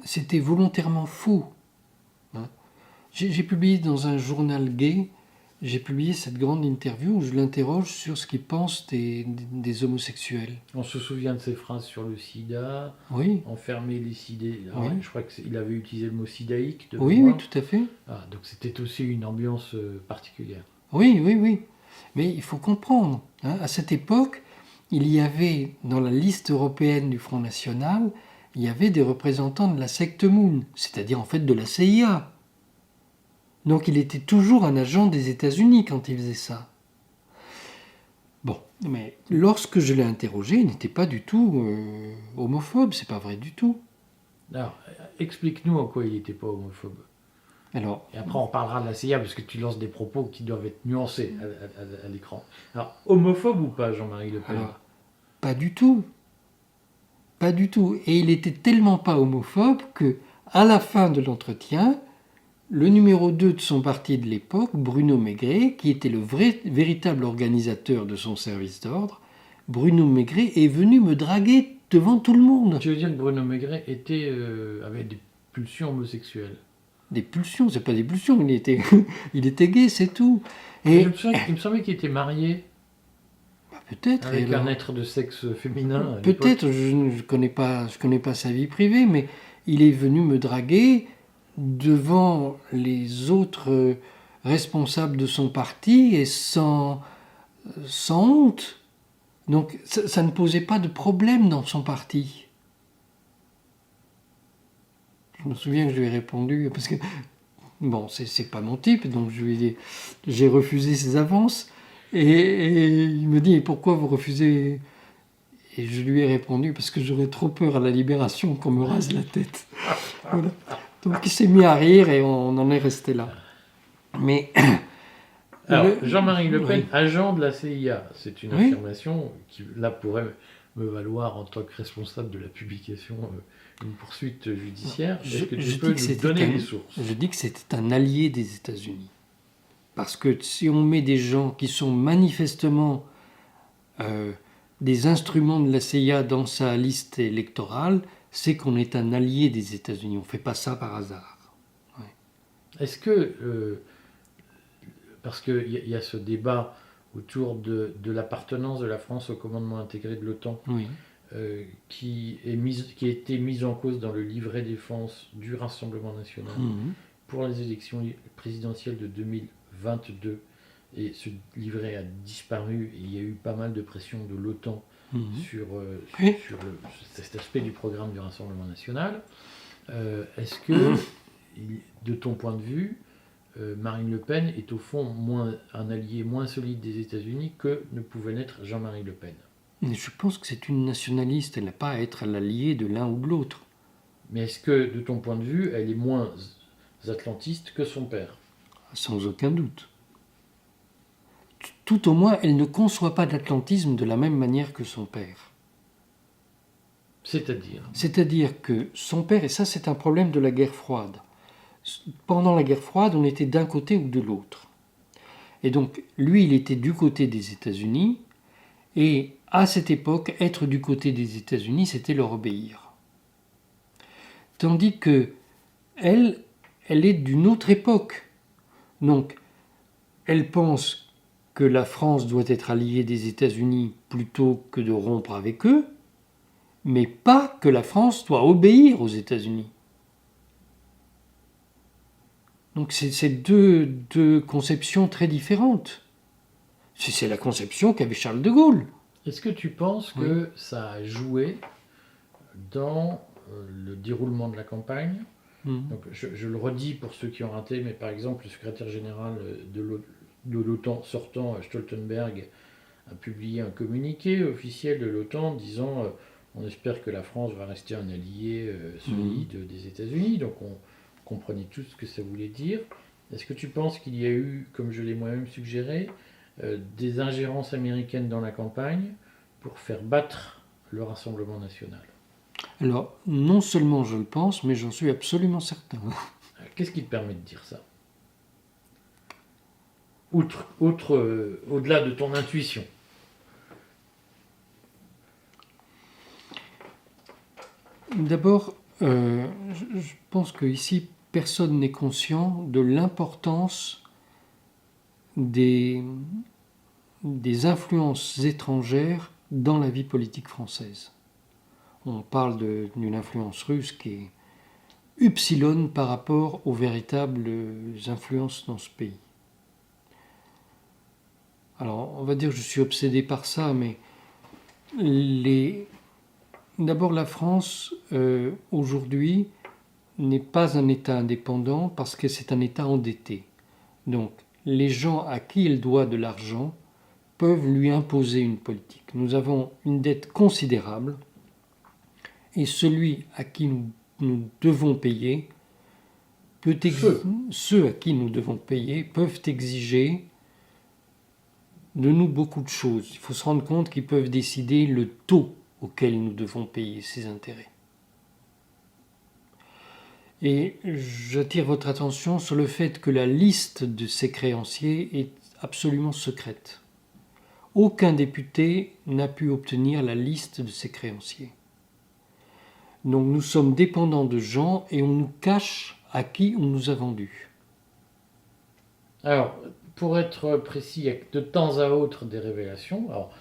S2: c'était volontairement faux. J'ai publié dans un journal gay, j'ai publié cette grande interview où je l'interroge sur ce qu'il pense des homosexuels.
S1: On se souvient de ses phrases sur le sida,
S2: oui.
S1: Enfermer les sidés.
S2: Oui.
S1: Je crois qu'il avait utilisé le mot sidaïque.
S2: Oui, tout à fait.
S1: Donc c'était aussi une ambiance particulière.
S2: Oui. Mais il faut comprendre, à cette époque, il y avait dans la liste européenne du Front National, il y avait des représentants de la secte Moon, c'est-à-dire en fait de la CIA. Donc il était toujours un agent des États-Unis quand il faisait ça. Bon, mais lorsque je l'ai interrogé, il n'était pas du tout homophobe, c'est pas vrai du tout.
S1: Alors, explique-nous en quoi il n'était pas homophobe.
S2: Alors,
S1: et après on parlera de la CIA parce que tu lances des propos qui doivent être nuancés à l'écran. Alors, homophobe ou pas, Jean-Marie Le Pen?
S2: Alors, pas du tout. Pas du tout. Et il était tellement pas homophobe que, à la fin de l'entretien, le numéro 2 de son parti de l'époque, Bruno Maigret, qui était le véritable organisateur de son service d'ordre, Bruno Maigret est venu me draguer devant tout le monde.
S1: Tu veux dire que Bruno Maigret avait des pulsions homosexuelles?
S2: Des pulsions, c'est pas des pulsions, il était gay, c'est tout. Et
S1: il me semblait qu'il était marié.
S2: Peut-être.
S1: Avec un être de sexe féminin.
S2: Peut-être, je connais pas sa vie privée, mais il est venu me draguer devant les autres responsables de son parti et sans honte. Donc ça ne posait pas de problème dans son parti. Je me souviens que je lui ai répondu, parce que, bon, c'est pas mon type, donc j'ai refusé ses avances, et il me dit, et pourquoi vous refusez? Et je lui ai répondu, parce que j'aurais trop peur à la libération qu'on me rase la tête. Voilà. Donc il s'est mis à rire, et on en est resté là. Mais...
S1: Alors, Jean-Marie Le Pen, agent de la CIA, c'est une affirmation qui, là, pourrait me valoir en tant que responsable de la publication une poursuite judiciaire.
S2: Je-
S1: Est-ce que
S2: je
S1: tu peux
S2: dis que
S1: nous
S2: c'était
S1: donner
S2: un-
S1: les sources?
S2: Je dis que c'était un allié des États-Unis. Parce que si on met des gens qui sont manifestement des instruments de la CIA dans sa liste électorale, c'est qu'on est un allié des États-Unis. On ne fait pas ça par hasard.
S1: Est-ce que, parce qu'il y a ce débat autour de l'appartenance de la France au commandement intégré de l'OTAN,
S2: Oui.
S1: qui a été mise en cause dans le livret défense du Rassemblement national
S2: Mhm.
S1: pour les élections présidentielles de 2022. Et ce livret a disparu et il y a eu pas mal de pression de l'OTAN
S2: Mhm.
S1: sur,
S2: Oui.
S1: sur cet aspect du programme du Rassemblement national. Est-ce que, de ton point de vue, Marine Le Pen est au fond un allié moins solide des États-Unis que ne pouvait l'être Jean-Marie Le Pen?
S2: Mais je pense que c'est une nationaliste. Elle n'a pas à être l'allié de l'un ou de l'autre.
S1: Mais est-ce que, de ton point de vue, elle est moins atlantiste que son père?
S2: Sans aucun doute. Tout au moins, elle ne conçoit pas l'atlantisme de la même manière que son père.
S1: C'est-à-dire?
S2: C'est-à-dire que son père, et ça c'est un problème de la guerre froide, pendant la guerre froide, on était d'un côté ou de l'autre. Et donc, lui, il était du côté des États-Unis, et à cette époque, être du côté des États-Unis, c'était leur obéir. Tandis que elle est d'une autre époque. Donc, elle pense que la France doit être alliée des États-Unis plutôt que de rompre avec eux, mais pas que la France doit obéir aux États-Unis. Donc c'est deux conceptions très différentes. C'est la conception qu'avait Charles de Gaulle.
S1: Est-ce que tu penses que ça a joué dans le déroulement de la campagne? Donc, je le redis pour ceux qui ont raté, mais par exemple, le secrétaire général de l'OTAN sortant, Stoltenberg, a publié un communiqué officiel de l'OTAN disant on espère que la France va rester un allié solide des États-Unis. Donc, on comprenait tous ce que ça voulait dire. Est-ce que tu penses qu'il y a eu, comme je l'ai moi-même suggéré, des ingérences américaines dans la campagne pour faire battre le Rassemblement national?
S2: Alors, non seulement je le pense, mais j'en suis absolument certain.
S1: Qu'est-ce qui te permet de dire ça? Au-delà de ton intuition.
S2: D'abord, je pense qu'ici, personne n'est conscient de l'importance des influences étrangères dans la vie politique française. On parle d'une influence russe qui est upsilon par rapport aux véritables influences dans ce pays. Alors, on va dire que je suis obsédé par ça, mais d'abord la France, aujourd'hui, n'est pas un État indépendant parce que c'est un État endetté. Donc, les gens à qui il doit de l'argent peuvent lui imposer une politique. Nous avons une dette considérable et celui à qui nous devons payer ceux à qui nous devons payer peuvent exiger de nous beaucoup de choses. Il faut se rendre compte qu'ils peuvent décider le taux auquel nous devons payer ces intérêts. Et j'attire votre attention sur le fait que la liste de ces créanciers est absolument secrète. Aucun député n'a pu obtenir la liste de ces créanciers. Donc nous sommes dépendants de gens et on nous cache à qui on nous a vendus.
S1: Alors, pour être précis, il y a de temps à autre des révélations. Alors,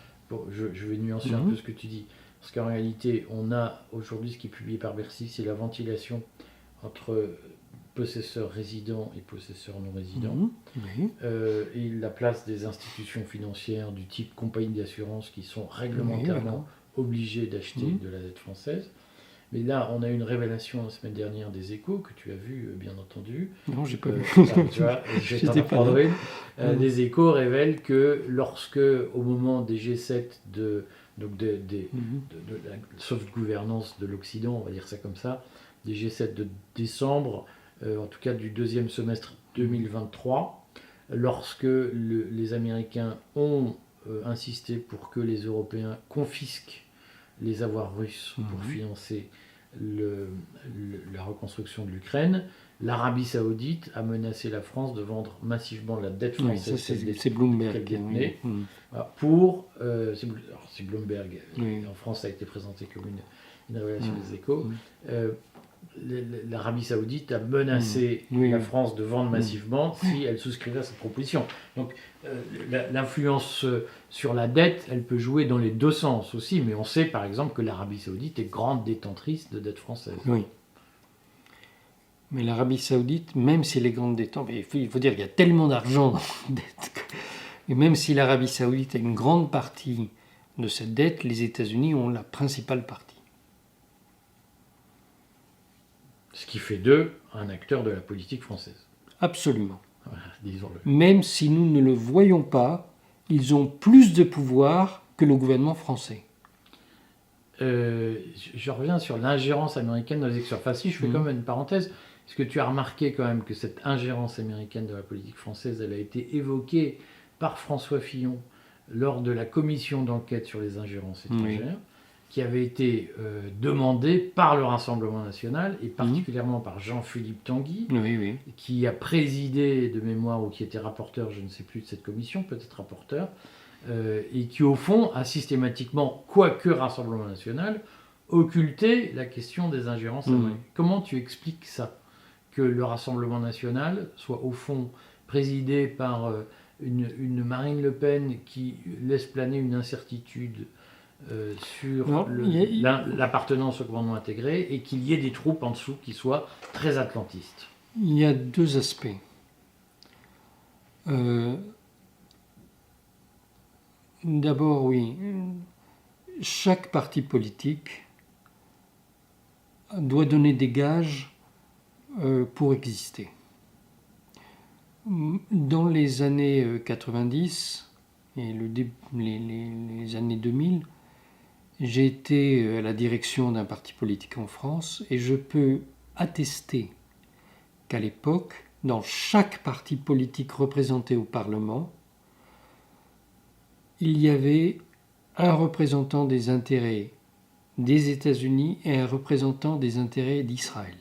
S1: je vais nuancer un peu ce que tu dis. Parce qu'en réalité, on a aujourd'hui ce qui est publié par Bercy, c'est la ventilation entre possesseurs résidents et possesseurs non résidents.
S2: Oui.
S1: Et la place des institutions financières du type compagnie d'assurance qui sont réglementairement obligées d'acheter de la dette française. Mais là, on a une révélation la semaine dernière des Échos, que tu as vu, bien entendu.
S2: Non, j'ai pas vu.
S1: Tu vois,
S2: J'étais pas là.
S1: Les Échos révèlent que lorsque, au moment des G7 de la soft gouvernance de l'Occident, on va dire ça comme ça, des G7 de décembre, en tout cas du deuxième semestre 2023, lorsque les Américains ont insisté pour que les Européens confisquent les avoirs russes pour financer la reconstruction de l'Ukraine. L'Arabie Saoudite a menacé la France de vendre massivement la dette
S2: Oui,
S1: française
S2: ça c'est Bloomberg.
S1: qu'elle détenait.
S2: Oui.
S1: Voilà, c'est Bloomberg.
S2: Oui.
S1: En France, ça a été présenté comme une révélation des Échos.
S2: Mm.
S1: L'Arabie Saoudite a menacé
S2: Oui.
S1: la France de vendre massivement si elle souscrivait à cette proposition. Donc l'influence sur la dette, elle peut jouer dans les deux sens aussi, mais on sait par exemple que l'Arabie Saoudite est grande détentrice de dette française.
S2: Oui. Mais l'Arabie Saoudite, même si elle est grande détente, il faut dire qu'il y a tellement d'argent dans la dette, et même si l'Arabie Saoudite a une grande partie de cette dette, les États-Unis ont la principale partie.
S1: Ce qui fait d'eux un acteur de la politique française.
S2: Absolument.
S1: Voilà, disons-le.
S2: Même si nous ne le voyons pas, ils ont plus de pouvoir que le gouvernement français.
S1: Je reviens sur l'ingérence américaine dans les élections. Enfin, si je fais quand même une parenthèse, est-ce que tu as remarqué quand même que cette ingérence américaine de la politique française, elle a été évoquée par François Fillon lors de la commission d'enquête sur les ingérences étrangères, qui avait été demandée par le Rassemblement national et particulièrement par Jean-Philippe Tanguy, qui a présidé de mémoire ou qui était rapporteur, je ne sais plus, de cette commission, peut-être rapporteur, et qui au fond a systématiquement, quoique Rassemblement national, occulté la question des ingérences américaines. Comment tu expliques ça ? Que le Rassemblement national soit au fond présidé par une Marine Le Pen qui laisse planer une incertitude sur l'appartenance au gouvernement intégré et qu'il y ait des troupes en dessous qui soient très atlantistes.
S2: Il y a deux aspects. D'abord, oui, chaque parti politique doit donner des gages pour exister. Dans les années 90 et les années 2000, j'ai été à la direction d'un parti politique en France et je peux attester qu'à l'époque, dans chaque parti politique représenté au Parlement, il y avait un représentant des intérêts des États-Unis et un représentant des intérêts d'Israël,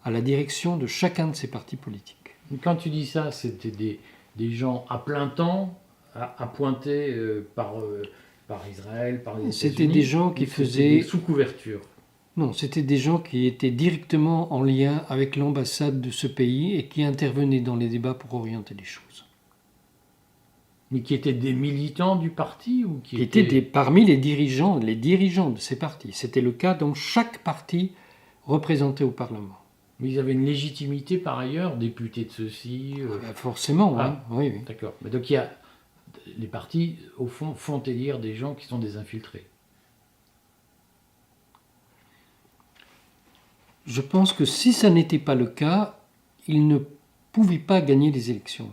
S2: à la direction de chacun de ces partis politiques.
S1: Quand tu dis ça, c'était des gens à plein temps, appointés par Israël, par les États-Unis.
S2: C'était des gens qui faisaient...
S1: sous couverture.
S2: Non, c'était des gens qui étaient directement en lien avec l'ambassade de ce pays et qui intervenaient dans les débats pour orienter les choses.
S1: Mais qui étaient des militants du parti ou qui
S2: étaient parmi les dirigeants de ces partis. C'était le cas dans chaque parti représenté au Parlement.
S1: Mais ils avaient une légitimité par ailleurs, députés de ceci.
S2: Forcément, oui.
S1: D'accord. Mais donc les partis, au fond, font élire des gens qui sont des infiltrés.
S2: Je pense que si ça n'était pas le cas, ils ne pouvaient pas gagner les élections.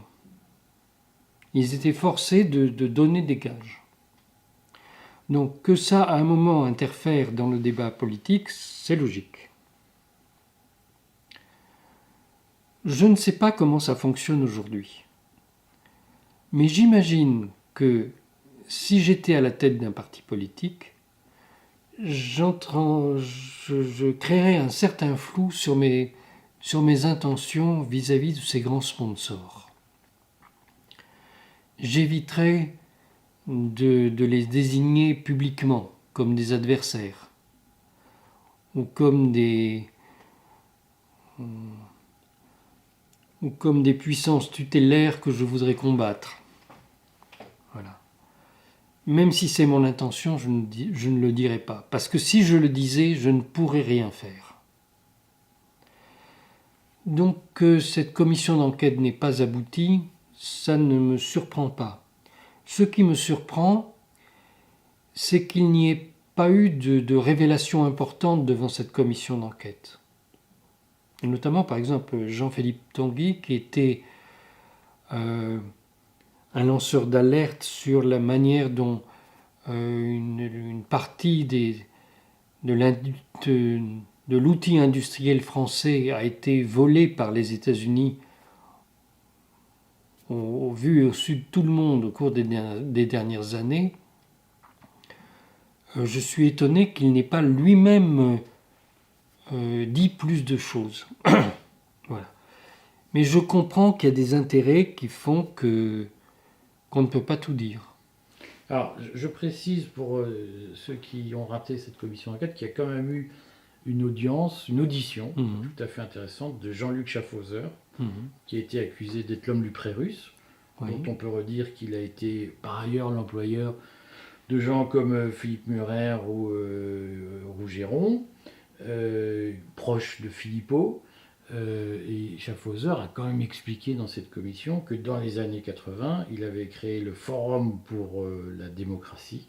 S2: Ils étaient forcés de donner des gages. Donc que ça, à un moment, interfère dans le débat politique, c'est logique. Je ne sais pas comment ça fonctionne aujourd'hui. Mais j'imagine que si j'étais à la tête d'un parti politique, je créerais un certain flou sur mes intentions vis-à-vis de ces grands sponsors. J'éviterais de les désigner publiquement comme des adversaires ou comme des puissances tutélaires que je voudrais combattre. Voilà. Même si c'est mon intention, je ne le dirai pas. Parce que si je le disais, je ne pourrais rien faire. Donc que cette commission d'enquête n'ait pas abouti, ça ne me surprend pas. Ce qui me surprend, c'est qu'il n'y ait pas eu de révélation importante devant cette commission d'enquête. Et notamment, par exemple, Jean-Philippe Tanguy, qui était un lanceur d'alerte sur la manière dont une partie de l'outil industriel français a été volée par les États-Unis au vu et au su de tout le monde au cours des dernières années. je suis étonné qu'il n'ait pas lui-même dit plus de choses. Voilà. Mais je comprends qu'il y a des intérêts qui font qu'on ne peut pas tout dire.
S1: Alors, je précise pour ceux qui ont raté cette commission d'enquête qu'il y a quand même eu une audition tout à fait intéressante de Jean-Luc Schaffhauser, qui a été accusé d'être l'homme du pré-russe, dont on peut redire qu'il a été par ailleurs l'employeur de gens comme Philippe Murer ou Rougeron, proche de Philippot. Et Schaffhauser a quand même expliqué dans cette commission que dans les années 80, il avait créé le Forum pour la démocratie,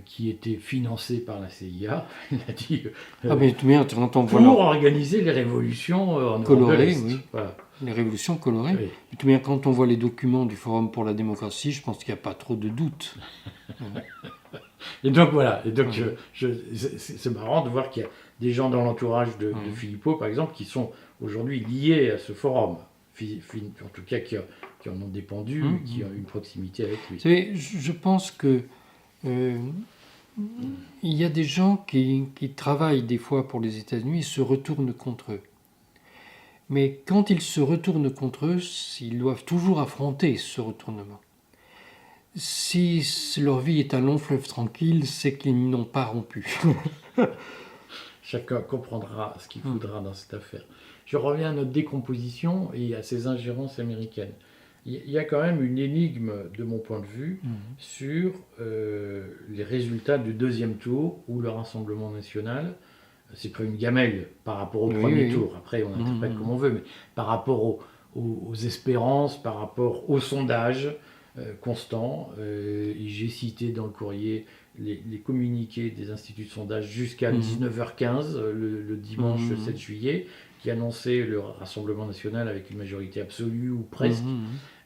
S1: qui était financé par la CIA. Il a dit
S2: mais bien, quand on
S1: pour organiser les révolutions en
S2: colorées,
S1: Europe de l'Est.
S2: oui.
S1: Voilà.
S2: Les révolutions colorées.
S1: Oui.
S2: Mais tout bien, quand on voit les documents du Forum pour la démocratie, je pense qu'il n'y a pas trop de doute.
S1: Et donc voilà, et donc c'est marrant de voir qu'il y a des gens dans l'entourage de Philippot, par exemple, qui sont aujourd'hui liés à ce forum, en tout cas qui en ont dépendu, qui ont une proximité avec lui.
S2: Vous savez, je pense que il y a des gens qui travaillent des fois pour les États-Unis et se retournent contre eux. Mais quand ils se retournent contre eux, ils doivent toujours affronter ce retournement. Si leur vie est un long fleuve tranquille, c'est qu'ils n'ont pas rompu.
S1: Chacun comprendra ce qu'il faudra dans cette affaire. Je reviens à notre décomposition et à ces ingérences américaines. Il y a quand même une énigme, de mon point de vue, sur les résultats du deuxième tour, où le Rassemblement national, c'est pas une gamelle par rapport au premier tour, après on interprète comme on veut, mais par rapport aux espérances, par rapport aux sondages constants. Et j'ai cité dans le courrier les communiqués des instituts de sondage jusqu'à 19h15, le dimanche 7 juillet, qui annonçait le Rassemblement national avec une majorité absolue ou presque.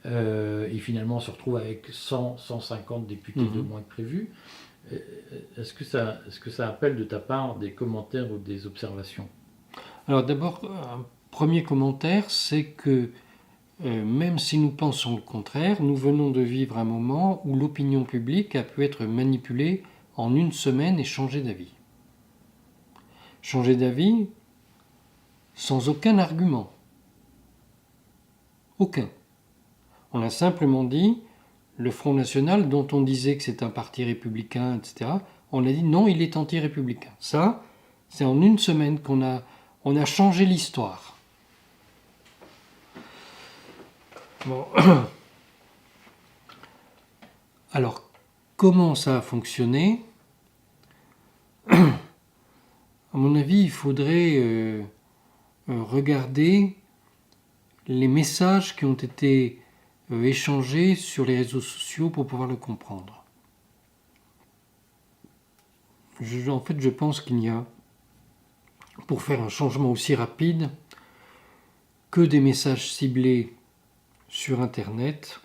S1: Et finalement, on se retrouve avec 150 députés de moins que prévu. Est-ce que ça appelle de ta part des commentaires ou des observations ?
S2: Alors d'abord, un premier commentaire, c'est que même si nous pensons le contraire, nous venons de vivre un moment où l'opinion publique a pu être manipulée en une semaine et changer d'avis. Changer d'avis sans aucun argument. Aucun. On a simplement dit, le Front National, dont on disait que c'est un parti républicain, etc., on a dit non, il est anti-républicain. Ça, c'est en une semaine qu'on a changé l'histoire. Bon. Alors, comment ça a fonctionné ? À mon avis, il faudrait regarder les messages qui ont été échangés sur les réseaux sociaux pour pouvoir le comprendre. En fait, je pense qu'il n'y a, pour faire un changement aussi rapide, que des messages ciblés sur Internet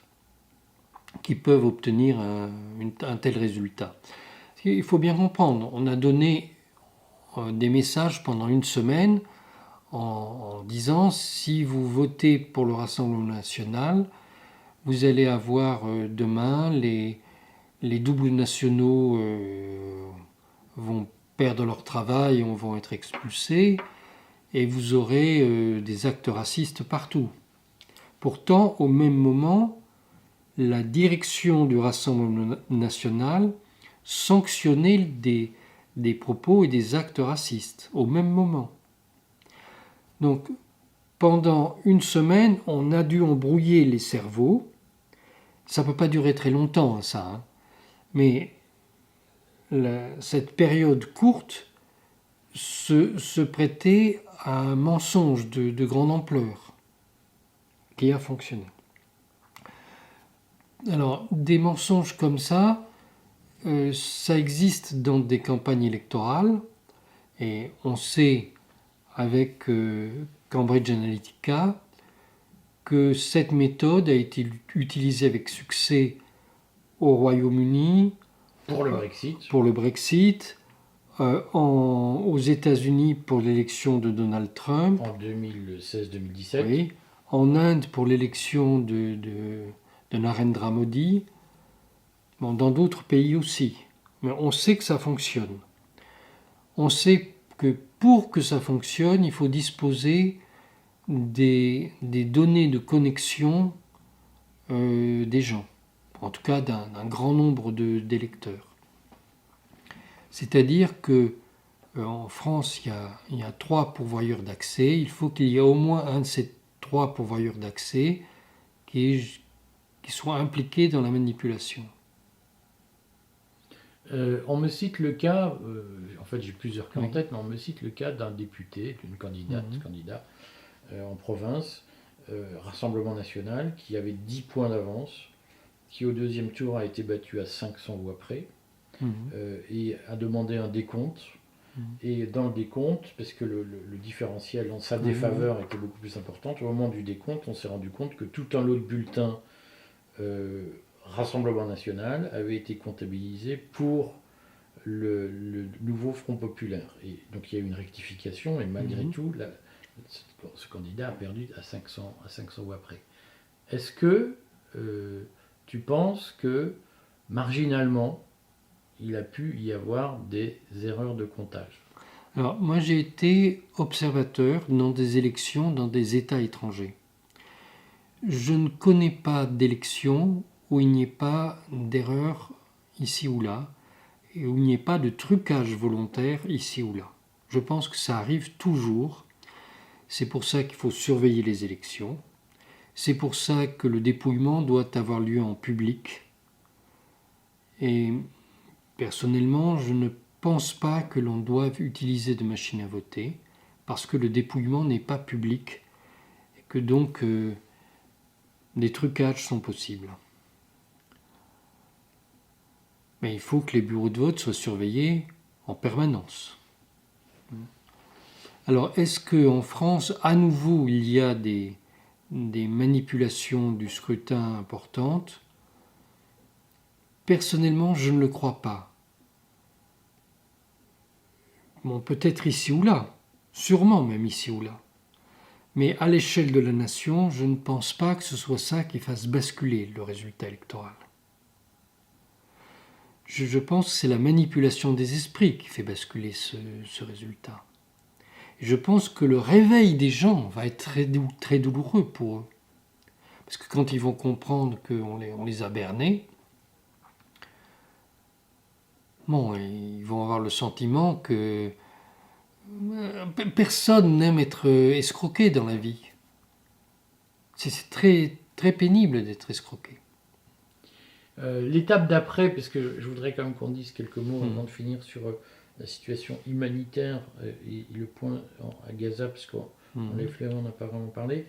S2: qui peuvent obtenir un tel résultat. Il faut bien comprendre, on a donné des messages pendant une semaine en disant si vous votez pour le Rassemblement national, vous allez avoir demain les doubles nationaux vont perdre leur travail, vont être expulsés et vous aurez des actes racistes partout. Pourtant, au même moment, la direction du Rassemblement national sanctionnait des propos et des actes racistes, au même moment. Donc, pendant une semaine, on a dû embrouiller les cerveaux. Ça ne peut pas durer très longtemps, ça. Mais cette période courte se prêtait à un mensonge de grande ampleur qui a fonctionné. Alors, des mensonges comme ça existe dans des campagnes électorales et on sait avec Cambridge Analytica que cette méthode a été utilisée avec succès au Royaume-Uni
S1: pour le Brexit,
S2: aux États-Unis pour l'élection de Donald Trump
S1: en 2016-2017,
S2: oui, en Inde pour l'élection de Narendra Modi, dans d'autres pays aussi. Mais on sait que ça fonctionne. On sait que pour que ça fonctionne, il faut disposer des données de connexion des gens, en tout cas d'un grand nombre d'électeurs. C'est-à-dire que en France, il y a 3 pourvoyeurs d'accès. Il faut qu'il y ait au moins un de ces 3 pourvoyeurs d'accès qui soit impliqué dans la manipulation.
S1: On me cite le cas, en fait j'ai plusieurs cas en
S2: Oui.
S1: tête, mais on me cite le cas d'un député, d'une candidate, candidat en province, Rassemblement National, qui avait 10 points d'avance, qui au deuxième tour a été battu à 500 voix près, et a demandé un décompte. Et dans le décompte, parce que le différentiel en sa défaveur était beaucoup plus important, au moment du décompte, on s'est rendu compte que tout un lot de bulletins Rassemblement National avait été comptabilisé pour le nouveau Front Populaire. Et donc il y a eu une rectification, et malgré tout, ce candidat a perdu à 500 voix près. Est-ce que tu penses que marginalement, il a pu y avoir des erreurs de comptage?
S2: Alors, moi, j'ai été observateur dans des élections dans des États étrangers. Je ne connais pas d'élection où il n'y ait pas d'erreur ici ou là, et où il n'y ait pas de trucage volontaire ici ou là. Je pense que ça arrive toujours. C'est pour ça qu'il faut surveiller les élections. C'est pour ça que le dépouillement doit avoir lieu en public. Et personnellement, je ne pense pas que l'on doive utiliser de machines à voter, parce que le dépouillement n'est pas public, et que donc des trucages sont possibles. Mais il faut que les bureaux de vote soient surveillés en permanence. Alors, est-ce qu'en France, à nouveau, il y a des manipulations du scrutin importantes? Personnellement, je ne le crois pas. Bon, peut-être ici ou là, sûrement même ici ou là. Mais à l'échelle de la nation, je ne pense pas que ce soit ça qui fasse basculer le résultat électoral. Je pense que c'est la manipulation des esprits qui fait basculer ce résultat. Et je pense que le réveil des gens va être très douloureux pour eux. Parce que quand ils vont comprendre qu'on les a bernés, bon, ils vont avoir le sentiment que personne n'aime être escroqué dans la vie. C'est très pénible d'être escroqué.
S1: L'étape d'après, parce que je voudrais quand même qu'on dise quelques mots avant de finir sur la situation humanitaire et le point à Gaza, parce qu'on l'a effleuré, on n'a pas vraiment parlé.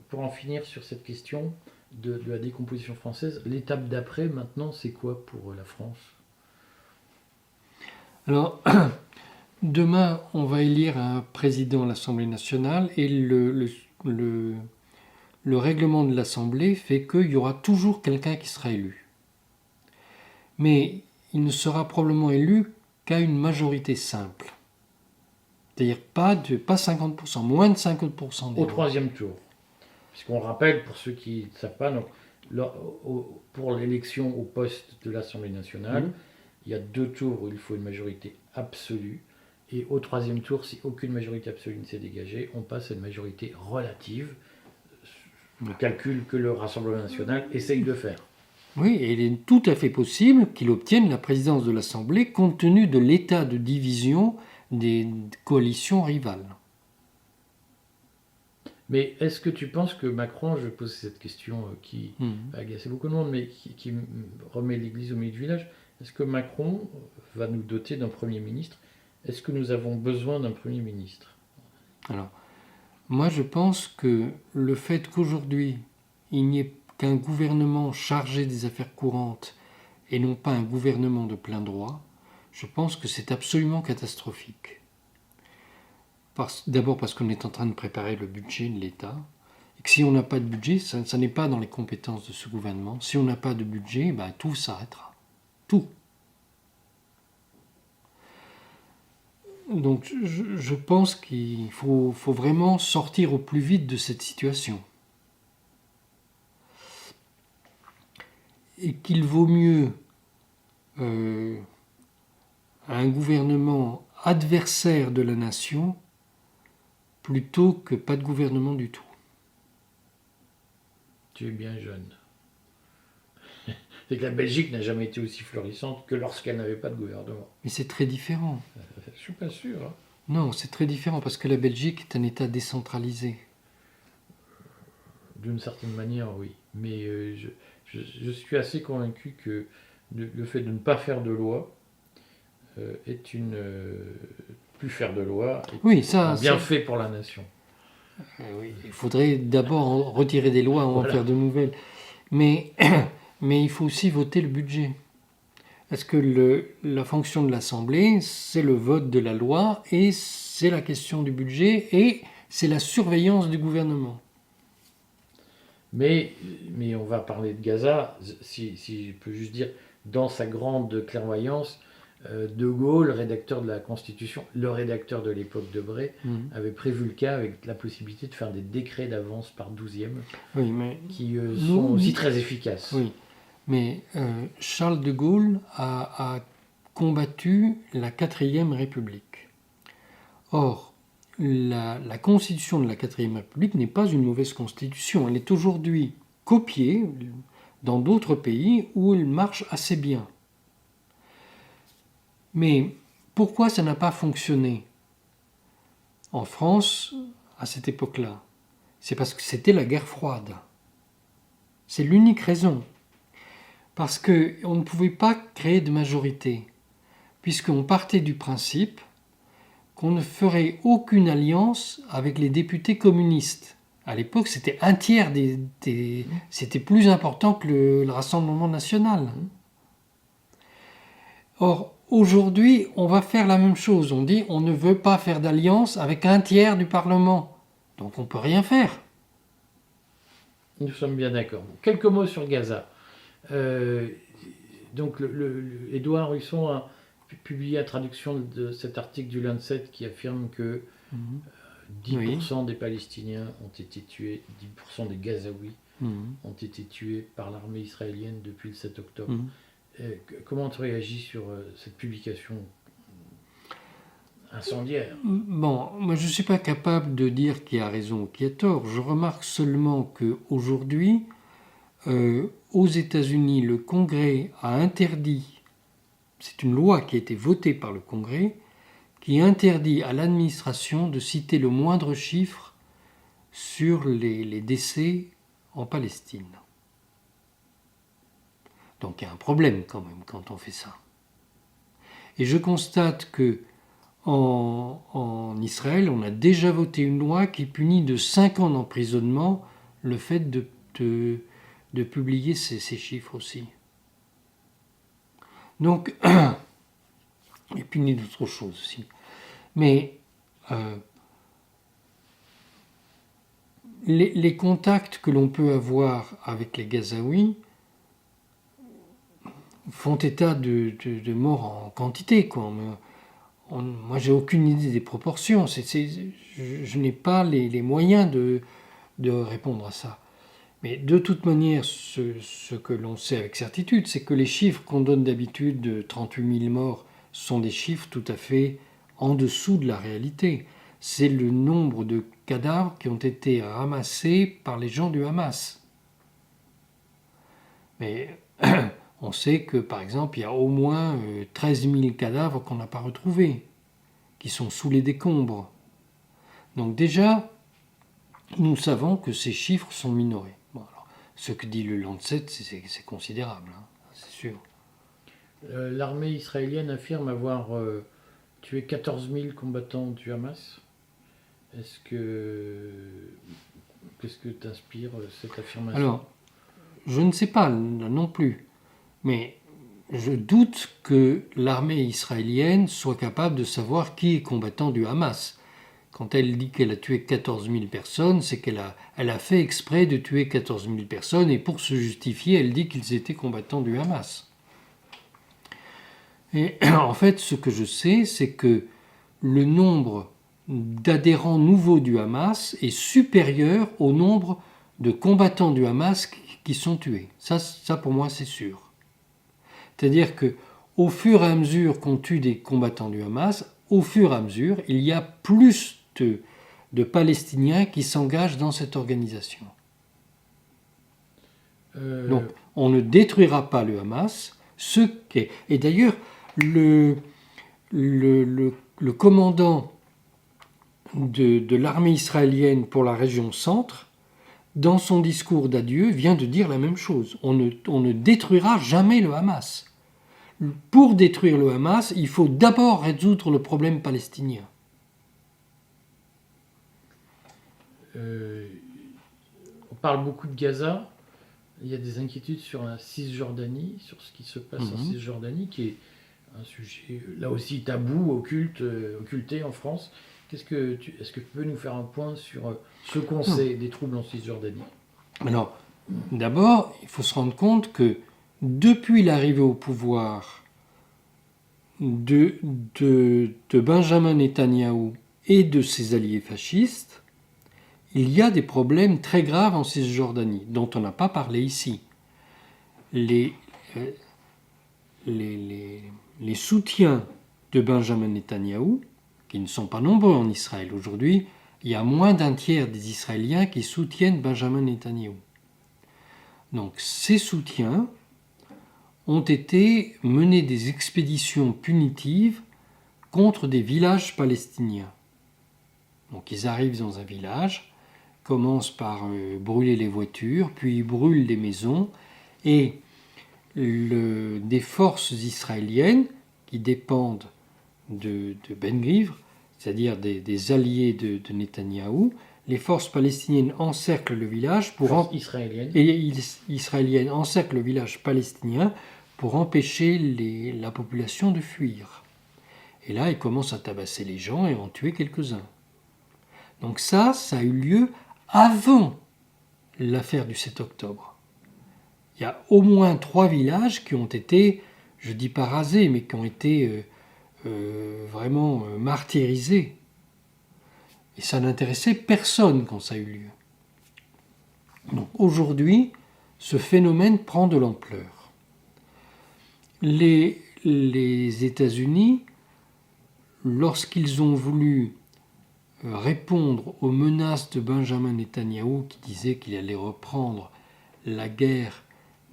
S1: Pour en finir sur cette question de la décomposition française, l'étape d'après, maintenant, c'est quoi pour la France?
S2: Alors, demain, on va élire un président à l'Assemblée nationale et le règlement de l'Assemblée fait qu'il y aura toujours quelqu'un qui sera élu. Mais il ne sera probablement élu qu'à une majorité simple. C'est-à-dire pas 50%, moins de 50% des
S1: Au
S2: voix.
S1: troisième tour. Puisqu'on rappelle, pour ceux qui ne savent pas, donc, pour l'élection au poste de l'Assemblée nationale, il y a 2 tours où il faut une majorité absolue. Et au troisième tour, si aucune majorité absolue ne s'est dégagée, on passe à une majorité relative. Le calcul que le Rassemblement national essaye de faire.
S2: Oui, et il est tout à fait possible qu'il obtienne la présidence de l'Assemblée compte tenu de l'état de division des coalitions rivales.
S1: Mais est-ce que tu penses que Macron, je pose cette question qui a agacé beaucoup de monde, mais qui remet l'église au milieu du village, est-ce que Macron va nous doter d'un Premier ministre? Est-ce que nous avons besoin d'un Premier ministre?
S2: Alors, moi je pense que le fait qu'aujourd'hui il n'y ait qu'un gouvernement chargé des affaires courantes et non pas un gouvernement de plein droit, je pense que c'est absolument catastrophique. D'abord parce qu'on est en train de préparer le budget de l'État, et que si on n'a pas de budget, ça n'est pas dans les compétences de ce gouvernement. Si on n'a pas de budget, ben, tout s'arrêtera. Tout. Donc je pense qu'il faut vraiment sortir au plus vite de cette situation. Et qu'il vaut mieux un gouvernement adversaire de la nation plutôt que pas de gouvernement du tout.
S1: Tu es bien jeune. C'est que la Belgique n'a jamais été aussi florissante que lorsqu'elle n'avait pas de gouvernement.
S2: Mais c'est très différent.
S1: Je ne suis pas sûr. Hein.
S2: Non, c'est très différent parce que la Belgique est un État décentralisé.
S1: D'une certaine manière, oui. Mais je suis assez convaincu que le fait de ne pas faire de loi est une... plus faire de loi est
S2: Oui, ça,
S1: un bienfait pour la nation.
S2: Oui, il faudrait d'abord retirer des lois, en faire de nouvelles. Mais il faut aussi voter le budget. Parce que la fonction de l'Assemblée, c'est le vote de la loi et c'est la question du budget et c'est la surveillance du gouvernement.
S1: Mais on va parler de Gaza, si je peux juste dire, dans sa grande clairvoyance, De Gaulle, rédacteur de la Constitution, le rédacteur de l'époque de Bray, avait prévu le cas avec la possibilité de faire des décrets d'avance par 12e, qui sont aussi très efficaces.
S2: Oui, mais Charles de Gaulle a combattu la 4e République. Or, la constitution de la 4e République n'est pas une mauvaise constitution. Elle est aujourd'hui copiée dans d'autres pays où elle marche assez bien. Mais pourquoi ça n'a pas fonctionné en France à cette époque-là? C'est parce que c'était la guerre froide. C'est l'unique raison. Parce qu'on ne pouvait pas créer de majorité, puisqu'on partait du principe qu'on ne ferait aucune alliance avec les députés communistes. À l'époque, c'était un tiers c'était plus important que le Rassemblement national. Or, aujourd'hui, on va faire la même chose. On dit on ne veut pas faire d'alliance avec un tiers du Parlement. Donc on ne peut rien faire.
S1: Nous sommes bien d'accord. Quelques mots sur Gaza. Donc, Édouard Husson a publié la traduction de cet article du Lancet qui affirme que 10% des Palestiniens ont été tués, 10% des Gazaouis ont été tués par l'armée israélienne depuis le 7 octobre. Comment tu réagis sur cette publication incendiaire?
S2: Bon, moi je ne suis pas capable de dire qui a raison ou qui a tort. Je remarque seulement qu'aujourd'hui, aux États-Unis, le Congrès a interdit, c'est une loi qui a été votée par le Congrès, qui interdit à l'administration de citer le moindre chiffre sur les décès en Palestine. Donc il y a un problème quand même quand on fait ça. Et je constate que en Israël, on a déjà voté une loi qui punit de 5 ans d'emprisonnement le fait de publier ces chiffres aussi. Donc, et punit d'autres choses aussi. Mais les contacts que l'on peut avoir avec les Gazaouis font état de morts en quantité, quoi. Moi, j'ai aucune idée des proportions. Je n'ai pas les moyens de répondre à ça. Mais de toute manière, ce que l'on sait avec certitude, c'est que les chiffres qu'on donne d'habitude de 38 000 morts sont des chiffres tout à fait en dessous de la réalité. C'est le nombre de cadavres qui ont été ramassés par les gens du Hamas. Mais on sait que, par exemple, il y a au moins 13 000 cadavres qu'on n'a pas retrouvés, qui sont sous les décombres. Donc déjà, nous savons que ces chiffres sont minorés. Bon, alors, ce que dit le Lancet, c'est considérable, hein, c'est sûr.
S1: L'armée israélienne affirme avoir tué 14 000 combattants du Hamas. Qu'est-ce que t'inspire cette affirmation?
S2: Alors, je ne sais pas non plus, mais je doute que l'armée israélienne soit capable de savoir qui est combattant du Hamas. Quand elle dit qu'elle a tué 14 000 personnes, c'est qu'elle a fait exprès de tuer 14 000 personnes et pour se justifier, elle dit qu'ils étaient combattants du Hamas. Et en fait, ce que je sais, c'est que le nombre d'adhérents nouveaux du Hamas est supérieur au nombre de combattants du Hamas qui sont tués. Ça pour moi, c'est sûr. C'est-à-dire que au fur et à mesure qu'on tue des combattants du Hamas, au fur et à mesure, il y a plus de Palestiniens qui s'engagent dans cette organisation. Donc, on ne détruira pas le Hamas. Et d'ailleurs, le commandant de l'armée israélienne pour la région centre, dans son discours d'adieu, vient de dire la même chose. On ne détruira jamais le Hamas. Pour détruire le Hamas, il faut d'abord résoudre le problème palestinien.
S1: On parle beaucoup de Gaza. Il y a des inquiétudes sur la Cisjordanie, sur ce qui se passe en Cisjordanie, qui est un sujet, là aussi, tabou, occulté en France. Est-ce que tu peux nous faire un point sur ce qu'on sait des troubles en Cisjordanie?
S2: Alors, d'abord, il faut se rendre compte que depuis l'arrivée au pouvoir de Benjamin Netanyahou et de ses alliés fascistes, il y a des problèmes très graves en Cisjordanie, dont on n'a pas parlé ici. Les soutiens de Benjamin Netanyahou, qui ne sont pas nombreux en Israël aujourd'hui, il y a moins d'un tiers des Israéliens qui soutiennent Benjamin Netanyahou. Donc ces soutiens ont été menés des expéditions punitives contre des villages palestiniens. Donc ils arrivent dans un village, commencent par brûler les voitures, puis ils brûlent les maisons, et des forces israéliennes qui dépendent de Ben Gvir, c'est-à-dire des alliés de Netanyahou, les forces palestiniennes encerclent le village israéliennes encerclent le village palestinien pour empêcher la population de fuir. Et là, ils commencent à tabasser les gens et en tuer quelques-uns. Donc ça a eu lieu avant l'affaire du 7 octobre. Il y a au moins 3 villages qui ont été, je dis pas rasés, mais qui ont été vraiment martyrisés. Et ça n'intéressait personne quand ça a eu lieu. Donc aujourd'hui, ce phénomène prend de l'ampleur. Les États-Unis, lorsqu'ils ont voulu répondre aux menaces de Benjamin Netanyahou, qui disait qu'il allait reprendre la guerre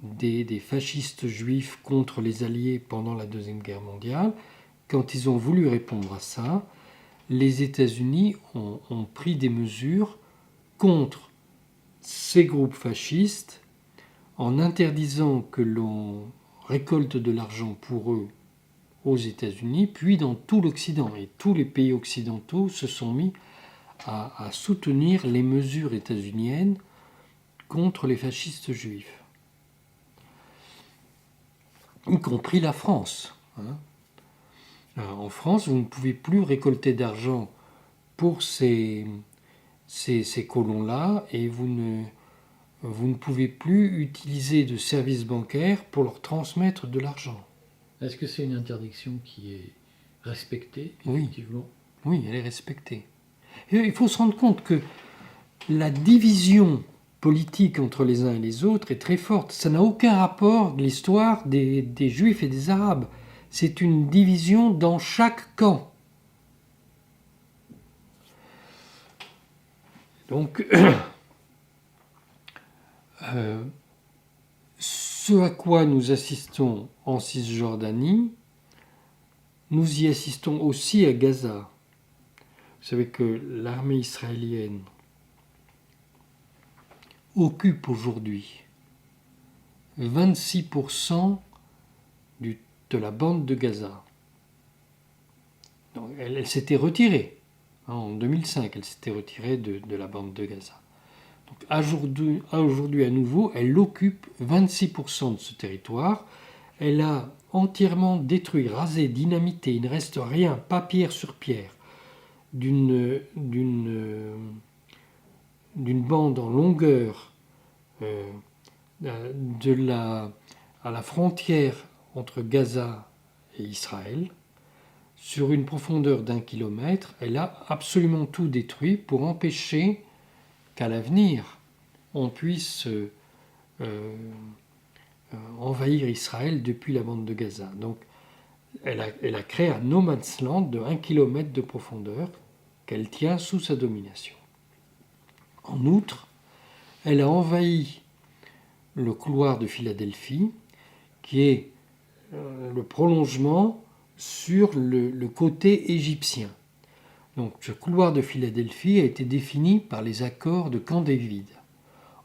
S2: des fascistes juifs contre les Alliés pendant la Deuxième Guerre mondiale, quand ils ont voulu répondre à ça, les États-Unis ont pris des mesures contre ces groupes fascistes en interdisant que l'on récolte de l'argent pour eux aux États-Unis, puis dans tout l'Occident. Et tous les pays occidentaux se sont mis à soutenir les mesures états-uniennes contre les fascistes juifs, y compris la France. En France, vous ne pouvez plus récolter d'argent pour ces colons-là, et vous ne pouvez plus utiliser de services bancaires pour leur transmettre de l'argent.
S1: Est-ce que c'est une interdiction qui est respectée, effectivement ?
S2: Oui, elle est respectée. Et il faut se rendre compte que la division politique entre les uns et les autres est très forte. Ça n'a aucun rapport avec l'histoire des Juifs et des Arabes. C'est une division dans chaque camp. Donc, ce à quoi nous assistons en Cisjordanie, nous y assistons aussi à Gaza. Vous savez que l'armée israélienne occupe aujourd'hui 26% de la bande de Gaza. Donc, elle s'était retirée. En 2005, elle s'était retirée de la bande de Gaza. Donc, aujourd'hui, à nouveau, elle occupe 26% de ce territoire. Elle a entièrement détruit, rasé, dynamité. Il ne reste rien, pas pierre sur pierre, d'une bande en longueur à la frontière entre Gaza et Israël, sur une profondeur d'1 kilomètre. Elle a absolument tout détruit pour empêcher qu'à l'avenir on puisse envahir Israël depuis la bande de Gaza. Donc elle a créé un no man's land de 1 km de profondeur qu'elle tient sous sa domination. En outre, elle a envahi le couloir de Philadelphie, qui est le prolongement sur le côté égyptien. Donc, ce couloir de Philadelphie a été défini par les accords de Camp David.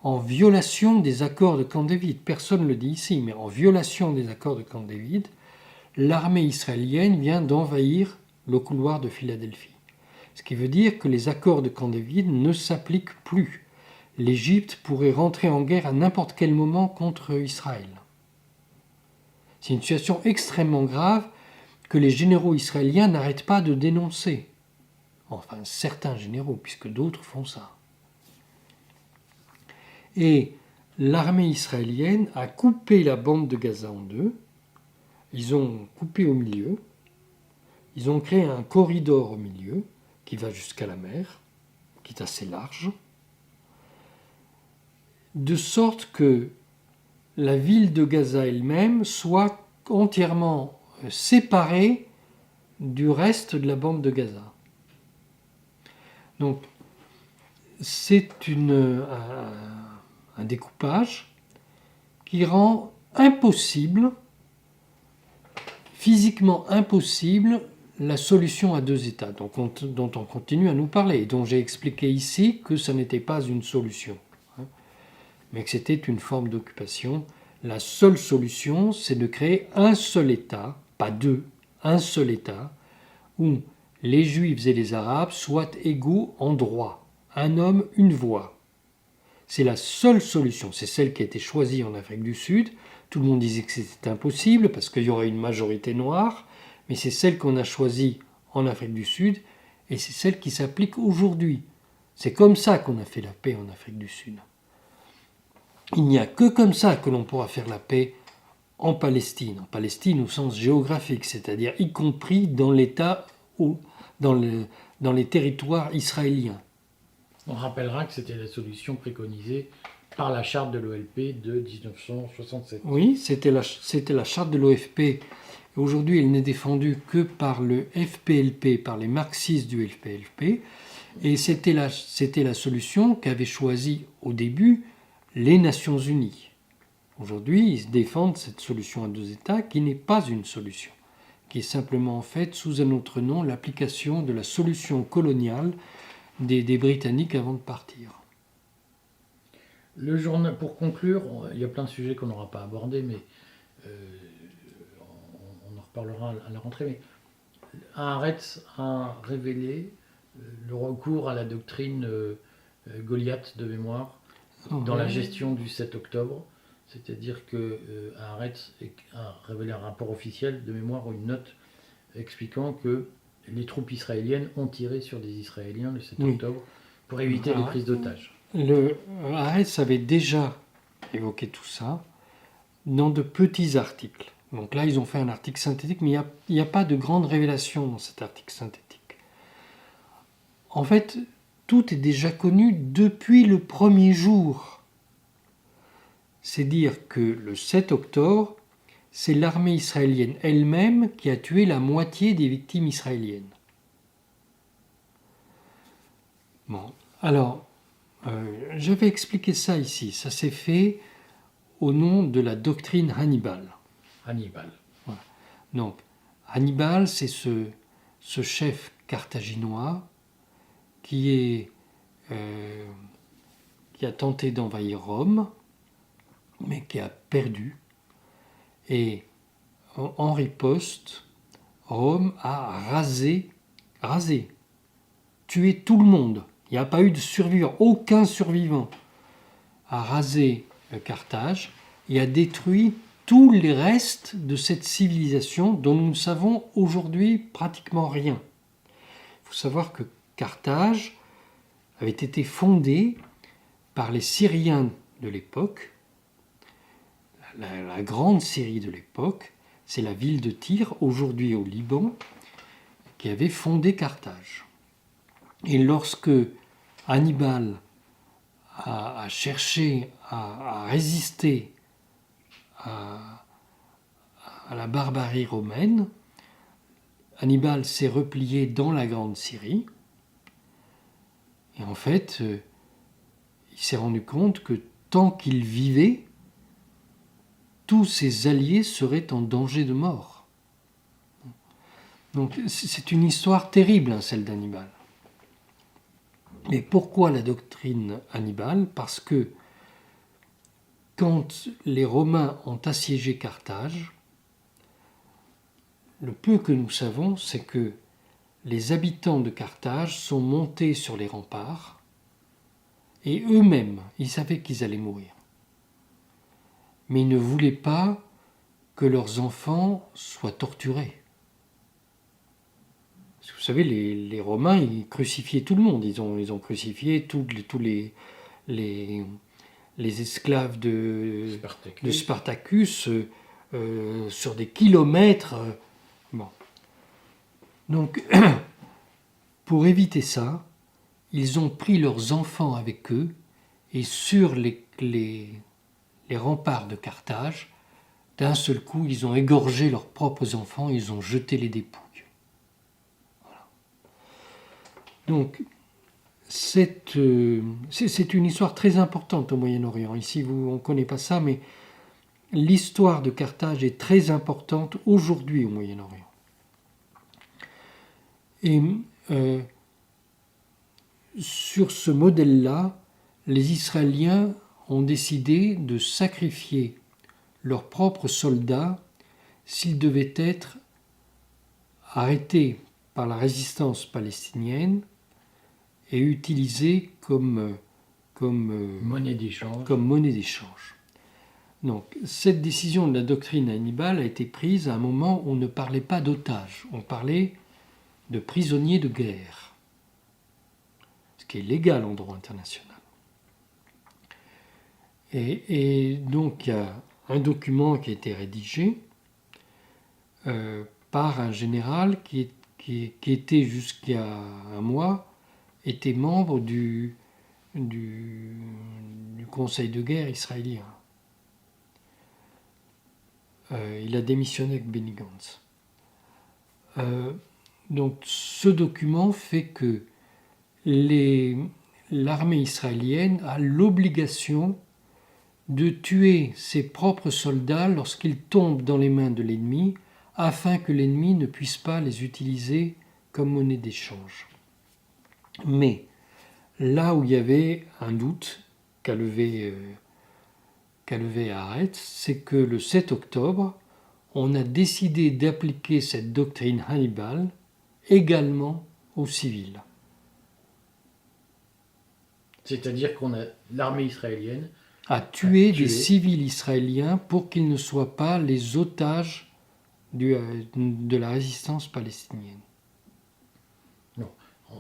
S2: En violation des accords de Camp David, personne ne le dit ici, mais en violation des accords de Camp David, l'armée israélienne vient d'envahir le couloir de Philadelphie. Ce qui veut dire que les accords de Camp David ne s'appliquent plus. L'Égypte pourrait rentrer en guerre à n'importe quel moment contre Israël. C'est une situation extrêmement grave que les généraux israéliens n'arrêtent pas de dénoncer. Enfin, certains généraux, puisque d'autres font ça. Et l'armée israélienne a coupé la bande de Gaza en deux. Ils ont coupé au milieu. Ils ont créé un corridor au milieu qui va jusqu'à la mer, qui est assez large, de sorte que la ville de Gaza elle-même soit entièrement séparée du reste de la bande de Gaza. Donc, c'est un découpage qui rend impossible, physiquement impossible, la solution à 2 États, dont on continue à nous parler, et dont j'ai expliqué ici que ça n'était pas une solution, mais que c'était une forme d'occupation. La seule solution, c'est de créer un seul État, pas 2, un seul État, où les Juifs et les Arabes soient égaux en droit. Un homme, une voix. C'est la seule solution. C'est celle qui a été choisie en Afrique du Sud. Tout le monde disait que c'était impossible parce qu'il y aurait une majorité noire, mais c'est celle qu'on a choisie en Afrique du Sud et c'est celle qui s'applique aujourd'hui. C'est comme ça qu'on a fait la paix en Afrique du Sud. Il n'y a que comme ça que l'on pourra faire la paix en Palestine au sens géographique, c'est-à-dire y compris dans l'État ou dans les territoires israéliens.
S1: On rappellera que c'était la solution préconisée par la charte de l'OLP de 1967.
S2: Oui, c'était la charte de l'OFP. Aujourd'hui, elle n'est défendue que par le FPLP, par les marxistes du FPLP. Et c'était la solution qu'avaient choisie au début les Nations Unies. Aujourd'hui, ils défendent cette solution à 2 États qui n'est pas une solution, qui est simplement en fait, sous un autre nom, l'application de la solution coloniale des Britanniques avant de partir.
S1: Le journal, pour conclure, il y a plein de sujets qu'on n'aura pas abordés, mais on en reparlera à la rentrée. Mais Haaretz a révélé le recours à la doctrine Goliath de mémoire dans la gestion du 7 octobre. C'est-à-dire que Haaretz a révélé un rapport officiel de mémoire ou une note expliquant que les troupes israéliennes ont tiré sur des Israéliens le 7 octobre pour éviter les prises d'otages.
S2: Haaretz avait déjà évoqué tout ça dans de petits articles. Donc là, ils ont fait un article synthétique, mais il n'y a pas de grande révélation dans cet article synthétique. En fait, tout est déjà connu depuis le premier jour. C'est dire que le 7 octobre, c'est l'armée israélienne elle-même qui a tué la moitié des victimes israéliennes. Bon, alors, j'avais expliqué ça ici. Ça s'est fait au nom de la doctrine Hannibal. Voilà. Donc, Hannibal, c'est ce chef carthaginois qui a tenté d'envahir Rome, mais qui a perdu. Et en riposte, Rome a rasé, tué tout le monde. Il n'y a pas eu de survivants, aucun survivant. A rasé Carthage et a détruit tous les restes de cette civilisation dont nous ne savons aujourd'hui pratiquement rien. Il faut savoir que Carthage avait été fondée par les Syriens de l'époque. La grande Syrie de l'époque, c'est la ville de Tyr, aujourd'hui au Liban, qui avait fondé Carthage. Et lorsque Hannibal a cherché à résister à la barbarie romaine, Hannibal s'est replié dans la Grande Syrie. Et en fait, il s'est rendu compte que tant qu'il vivait, tous ses alliés seraient en danger de mort. Donc c'est une histoire terrible, hein, celle d'Hannibal. Mais pourquoi la doctrine Hannibal? Parce que quand les Romains ont assiégé Carthage, le peu que nous savons, c'est que les habitants de Carthage sont montés sur les remparts et eux-mêmes, ils savaient qu'ils allaient mourir. Mais ils ne voulaient pas que leurs enfants soient torturés. Parce que vous savez, les Romains, ils crucifiaient tout le monde. Ils ont crucifié tous les esclaves de Spartacus sur des kilomètres. Bon. Donc, pour éviter ça, ils ont pris leurs enfants avec eux et sur les remparts de Carthage, d'un seul coup, ils ont égorgé leurs propres enfants, ils ont jeté les dépouilles. Voilà. Donc, c'est une histoire très importante au Moyen-Orient. Ici, on ne connaît pas ça, mais l'histoire de Carthage est très importante aujourd'hui au Moyen-Orient. Et sur ce modèle-là, les Israéliens ont décidé de sacrifier leurs propres soldats s'ils devaient être arrêtés par la résistance palestinienne et utilisés comme
S1: monnaie d'échange.
S2: Donc, cette décision de la doctrine Hannibal a été prise à un moment où on ne parlait pas d'otages, on parlait de prisonniers de guerre, ce qui est légal en droit international. Et donc, il y a un document qui a été rédigé par un général qui était jusqu'à un mois, était membre du conseil de guerre israélien. Il a démissionné avec Benny Gantz. Donc ce document fait que l'armée israélienne a l'obligation de tuer ses propres soldats lorsqu'ils tombent dans les mains de l'ennemi, afin que l'ennemi ne puisse pas les utiliser comme monnaie d'échange. Mais là où il y avait un doute qu'a levé Haaretz, c'est que le 7 octobre, on a décidé d'appliquer cette doctrine Hannibal également aux civils.
S1: C'est-à-dire qu'on a l'armée israélienne
S2: a tué des civils israéliens pour qu'ils ne soient pas les otages de la résistance palestinienne.
S1: Non,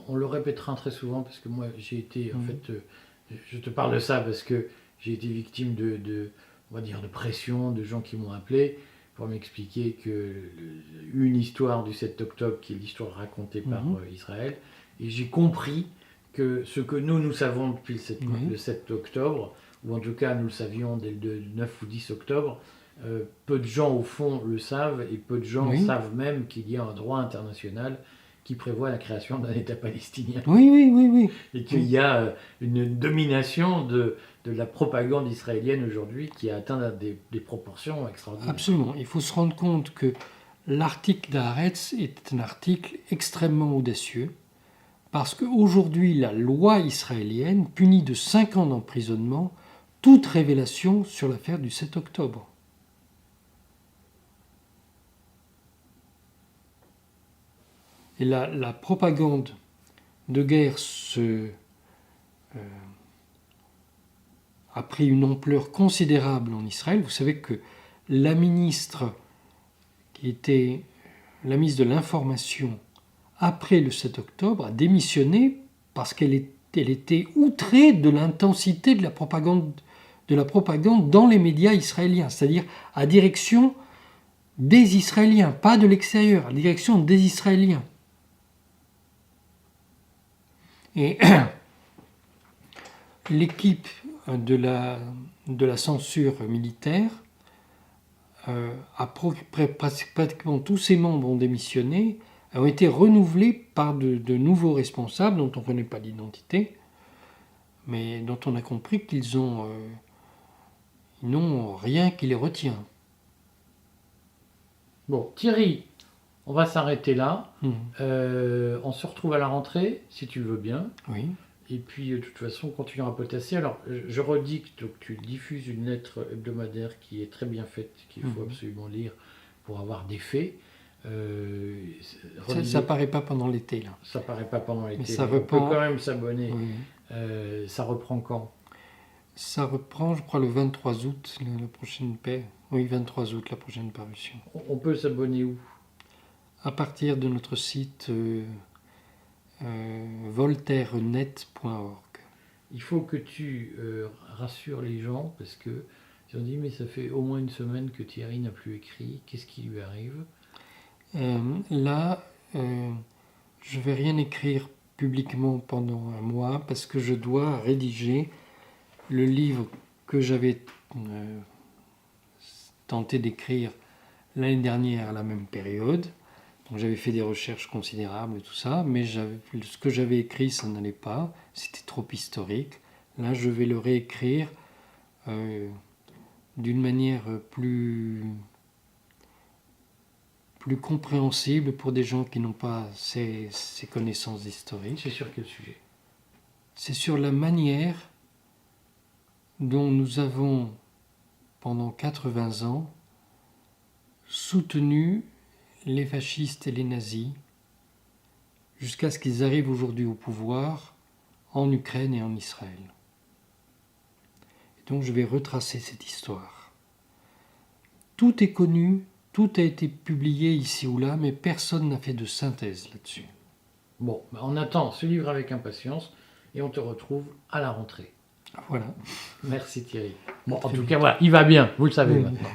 S1: on le répétera très souvent parce que moi j'ai été, en fait, je te parle de ça parce que j'ai été victime on va dire, de pression, de gens qui m'ont appelé pour m'expliquer une histoire du 7 octobre qui est l'histoire racontée par Israël, et j'ai compris que ce que nous savons depuis le 7 octobre, ou en tout cas nous le savions dès le 9 ou 10 octobre, peu de gens au fond le savent, et peu de gens savent même qu'il y a un droit international qui prévoit la création d'un État palestinien.
S2: Oui.
S1: Et qu'il y a une domination de la propagande israélienne aujourd'hui qui a atteint des proportions extraordinaires.
S2: Absolument. Il faut se rendre compte que l'article d'Haaretz est un article extrêmement audacieux, parce qu'aujourd'hui, la loi israélienne punit de 5 ans d'emprisonnement toute révélation sur l'affaire du 7 octobre. Et la propagande de guerre a pris une ampleur considérable en Israël. Vous savez que la ministre qui était la ministre de l'Information après le 7 octobre a démissionné parce qu'elle était outrée de l'intensité de la propagande dans les médias israéliens, c'est-à-dire à direction des Israéliens, pas de l'extérieur, à direction des Israéliens. Et l'équipe de la censure militaire pratiquement tous ses membres ont démissionné, ont été renouvelés par de nouveaux responsables dont on ne connaît pas l'identité, mais dont on a compris qu'ils n'ont rien qui les retient.
S1: Bon, Thierry, on va s'arrêter là.
S2: Mhm.
S1: On se retrouve à la rentrée, si tu le veux bien.
S2: Oui.
S1: Et puis, de toute façon, on continuera à potasser. Alors, je redis que tu diffuses une lettre hebdomadaire qui est très bien faite, qu'il faut absolument lire pour avoir des faits.
S2: Ça paraît pas pendant l'été, là.
S1: Ça paraît pas pendant l'été.
S2: Mais ça
S1: On peut
S2: reprend.
S1: quand même s'abonner.
S2: Oui.
S1: Ça reprend quand?
S2: Ça reprend, je crois, le 23 août, la prochaine paix. Oui, 23 août, la prochaine parution.
S1: On peut s'abonner où?
S2: À partir de notre site voltairenet.org.
S1: Il faut que tu rassures les gens, parce que ils ont dit, mais ça fait au moins une semaine que Thierry n'a plus écrit. Qu'est-ce qui lui arrive?
S2: Là, je vais rien écrire publiquement pendant un mois parce que je dois rédiger le livre que j'avais tenté d'écrire l'année dernière à la même période. Donc j'avais fait des recherches considérables et tout ça, mais ce que j'avais écrit, ça n'allait pas, c'était trop historique. Là, je vais le réécrire d'une manière plus compréhensible pour des gens qui n'ont pas ces connaissances historiques.
S1: C'est sur quel sujet?
S2: C'est sur la manière dont nous avons, pendant 80 ans, soutenu les fascistes et les nazis jusqu'à ce qu'ils arrivent aujourd'hui au pouvoir en Ukraine et en Israël. Et donc je vais retracer cette histoire. Tout est connu, tout a été publié ici ou là, mais personne n'a fait de synthèse là-dessus.
S1: Bon, on attend ce livre avec impatience et on te retrouve à la rentrée.
S2: Voilà.
S1: Merci Thierry. Bon, en tout cas, voilà, il va bien, vous le savez maintenant.